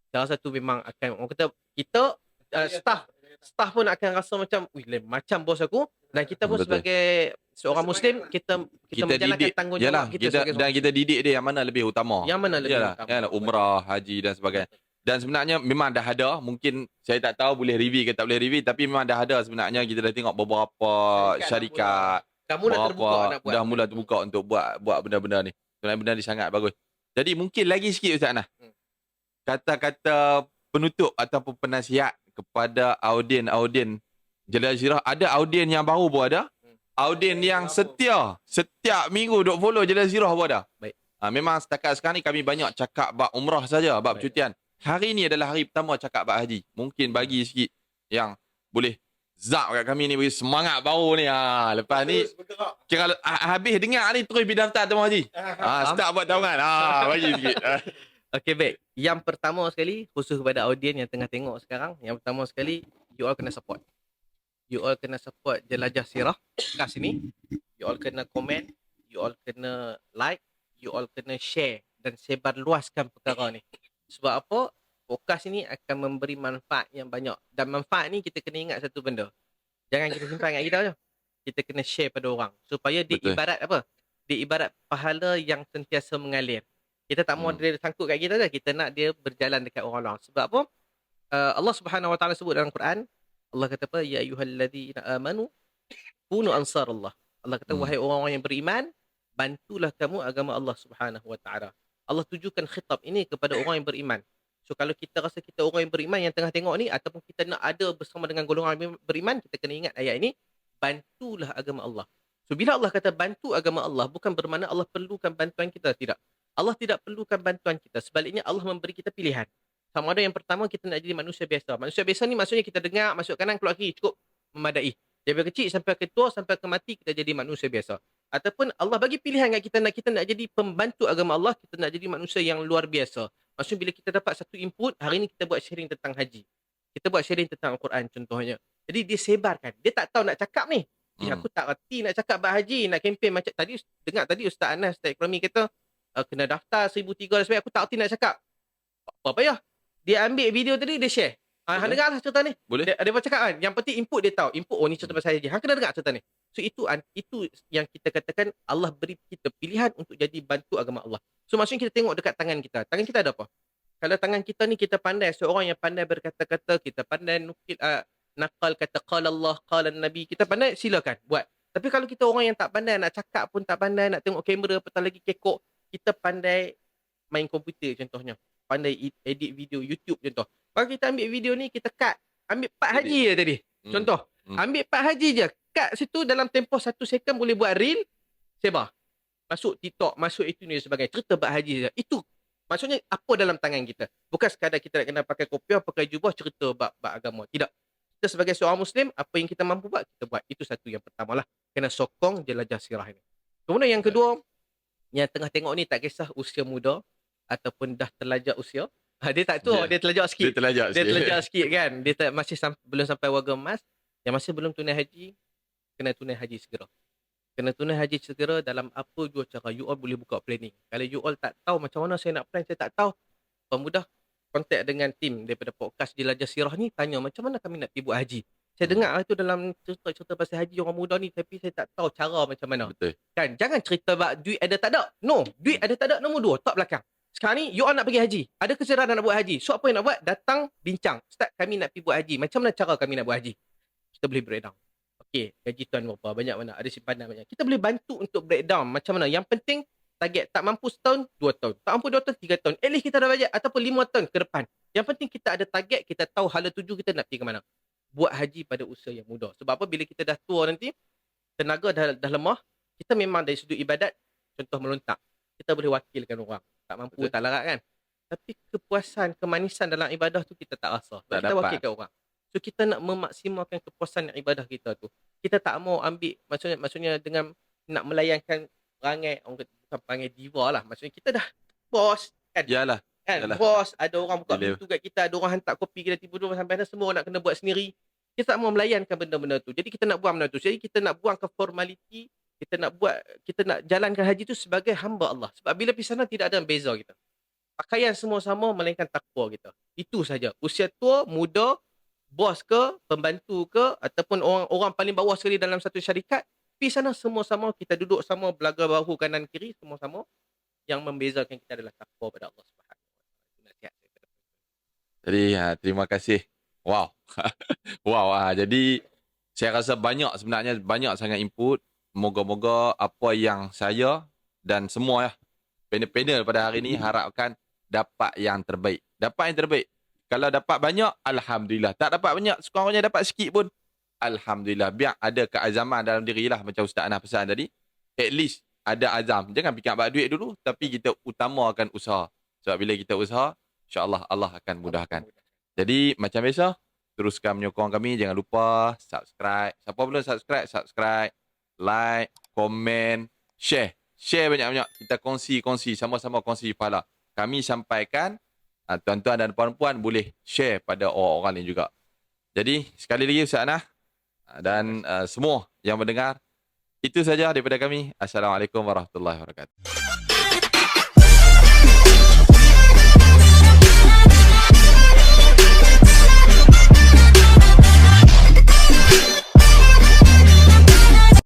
Salah satu memang akan, orang kata, kita staff pun akan rasa macam, macam bos aku. Dan kita pun sebagai seorang Muslim, kita menjalankan tanggungjawab kita sebagai dan kita didik dia yang mana lebih utama. Yang mana lebih utama. Yalah, umrah, haji dan sebagainya. Dan sebenarnya memang dah ada, mungkin saya tak tahu boleh review ke tak boleh review, tapi memang dah ada sebenarnya kita dah tengok beberapa syarikat dah mula terbuka untuk buat benda-benda ni. Sebenarnya benda ni sangat bagus. Jadi mungkin lagi sikit Ustaz Anas. Kata-kata penutup ataupun penasihat kepada audien Jelalah Zirah. Ada audien yang baru pun ada. Audien yang setiap minggu duk follow Jelalah Zirah pun ada. Baik. Memang setakat sekarang ni kami banyak cakap bab umrah saja, bab cutian. Hari ni adalah hari pertama cakap bab haji. Mungkin bagi sikit yang boleh zap kat kami ni, bagi semangat baru ni. Lepas ni kira habis dengar ni terus pergi daftar tabung haji. Start buat tawangan. Bagi sikit. Okey, baik. Yang pertama sekali, khusus kepada audien yang tengah tengok sekarang, yang pertama sekali, you all kena support. You all kena support Jelajah Sirah kat sini. You all kena komen, you all kena like, you all kena share dan sebar luaskan perkara ni. Sebab apa? podcast ni akan memberi manfaat yang banyak. Dan manfaat ni kita kena ingat satu benda. Jangan kita simpan kat kita je. Kita kena share pada orang. Supaya dia Betul. ibarat apa? Dia ibarat pahala yang sentiasa mengalir. Kita tak mau dia sangkut kat kita je. Kita nak dia berjalan dekat orang lain. Sebab apa? Allah Subhanahu Wa Taala sebut dalam Quran. Allah kata apa? Ya ayyuhalladzina amanu kunu ansarallah. Allah kata, wahai orang-orang yang beriman, bantulah kamu agama Allah Subhanahu Wa Taala. Allah tujukan khitab ini kepada orang yang beriman. So kalau kita rasa kita orang yang beriman yang tengah tengok ni, ataupun kita nak ada bersama dengan golongan yang beriman, kita kena ingat ayat ini, bantulah agama Allah. So bila Allah kata bantu agama Allah, bukan bermakna Allah perlukan bantuan kita, tidak. Allah tidak perlukan bantuan kita. Sebaliknya Allah memberi kita pilihan. Sama ada yang pertama kita nak jadi manusia biasa. Manusia biasa ni maksudnya kita dengar, masuk kanan, keluar kiri, cukup memadai. Dari kecil sampai ke tua, sampai ke mati, kita jadi manusia biasa. Ataupun Allah bagi pilihan kat kita nak jadi pembantu agama Allah, kita nak jadi manusia yang luar biasa. Maksudnya bila kita dapat satu input, hari ni kita buat sharing tentang haji. Kita buat sharing tentang Al-Quran contohnya. Jadi dia sebarkan. Dia tak tahu nak cakap ni. Aku tak reti nak cakap bab haji, nak kempen macam tadi. Dengar tadi Ustaz Anas, Ustaz Ekonomi kata, kena daftar 1,300 dan sebagainya. Aku tak reti nak cakap. Apa payah. Dia ambil video tadi, dia share. Hang dengar lah cerita ni. Boleh. Dia cakap kan, yang penting input dia tahu. Input, ni cerita pasal haji. Hang kena dengar cerita ni. So itu yang kita katakan Allah beri kita pilihan untuk jadi bantu agama Allah. So maksudnya kita tengok dekat tangan kita. Tangan kita ada apa? Kalau tangan kita ni kita pandai, seorang yang pandai berkata-kata, kita pandai nukil, nakal kata qala Allah, qala Nabi, kita pandai, silakan buat. Tapi kalau kita orang yang tak pandai, nak cakap pun tak pandai, nak tengok kamera, petang lagi kekok, kita pandai main komputer contohnya. Pandai edit video YouTube contoh. Kalau kita ambil video ni, kita cut. Ambil part haji je tadi. Contoh. Ambil part haji je. Cut situ dalam tempoh 1 second boleh buat reel. Sebar. Masuk TikTok, masuk itu ni sebagainya. Cerita bab haji je. Itu. Maksudnya apa dalam tangan kita. Bukan sekadar kita nak kena pakai kopiah, pakai jubah, cerita bab agama. Tidak. Kita sebagai seorang Muslim, apa yang kita mampu buat, kita buat. Itu satu yang pertama lah. Kena sokong jelajah sirah ini. Kemudian yang kedua, yang tengah tengok ni tak kisah usia muda ataupun dah terlajak usia. Dia tak tua, dia terlajak sikit. Dia terlajak sikit kan. Dia masih belum sampai warga emas. Yang masih belum tunai haji, kena tunai haji segera. Kena tunai haji segera dalam apa dua cara. You all boleh buka planning. Kalau you all tak tahu macam mana saya nak plan, saya tak tahu. Pemudah, kontak dengan tim daripada podcast Jelajah Sirah ni, tanya macam mana kami nak pergi buat haji. Saya dengar itu dalam cerita-cerita pasal haji orang muda ni, tapi saya tak tahu cara macam mana. Betul. Kan? Jangan cerita duit ada tak ada. No. Duit ada tak ada, nombor 2. Tak belakang. Sekarang ni, you all nak pergi haji. Ada keserahan nak buat haji. So, apa yang nak buat? Datang, bincang. Ustaz, kami nak pergi buat haji. Macam mana cara kami nak buat haji? Kita boleh breakdown. Okey, gaji tuan berapa? Banyak mana? Ada simpanan banyak. Kita boleh bantu untuk breakdown. Macam mana? Yang penting, target tak mampu setahun, 2 tahun. Tak mampu 2 tahun, 3 tahun. At least kita ada bajet. Ataupun 5 tahun ke depan. Yang penting kita ada target, kita tahu hala tuju kita nak pergi ke mana. Buat haji pada usia yang muda. Sebab apa? Bila kita dah tua nanti, tenaga dah lemah, kita memang dari sudut ibadat, contoh melontak. Kita boleh wakilkan orang. Tak mampu, tak larat kan. Tapi kepuasan, kemanisan dalam ibadah tu kita tak rasa. Tak kita dapat. wakilkan orang. So kita nak memaksimalkan kepuasan ibadah kita tu. Kita tak mau ambil, maksudnya dengan nak melayankan perangai, bukan perangai diva lah. Maksudnya kita dah bos kan. Yalah. Kan? Yalah. Bos, ada orang buka Bila. pintu kat kita, ada orang hantar kopi kita tiba-tiba sampai dah semua nak kena buat sendiri. Kita tak mau melayankan benda-benda tu. Jadi kita nak buang benda tu. Jadi kita nak buang ke formaliti, kita nak jalankan haji tu sebagai hamba Allah. Sebab bila pergi sana tidak ada yang beza kita. Pakaian semua sama melainkan takwa kita. Itu saja. Usia tua, muda, bos ke, pembantu ke, ataupun orang paling bawah sekali dalam satu syarikat, pergi sana semua sama, kita duduk sama, belaga bahu kanan kiri, semua sama. Yang membezakan kita adalah takwa pada Allah Subhanahu Wa Taala. Nasihat saya kepada Jadi terima kasih. Wow. Wow. Jadi saya rasa sebenarnya banyak sangat input. Moga-moga apa yang saya dan semua panel-panel pada hari ini harapkan dapat yang terbaik. Dapat yang terbaik. Kalau dapat banyak, alhamdulillah. Tak dapat banyak, sekurang-kurangnya dapat sikit pun, alhamdulillah. Biar ada keazaman dalam diri lah, macam Ustaz Anas pesan tadi. At least ada azam. Jangan fikir buat duit dulu, tapi kita utamakan usaha. Sebab bila kita usaha, insya-Allah Allah akan mudahkan. Jadi macam biasa, teruskan menyokong kami. Jangan lupa subscribe. Siapa belum subscribe. Like, komen, share. Share banyak-banyak. Kita kongsi, sama-sama kongsi pahala. Kami sampaikan, tuan-tuan dan puan-puan boleh share pada orang-orang lain juga. Jadi, sekali lagi Ustaz Anas dan semua yang mendengar, itu saja daripada kami. Assalamualaikum warahmatullahi wabarakatuh.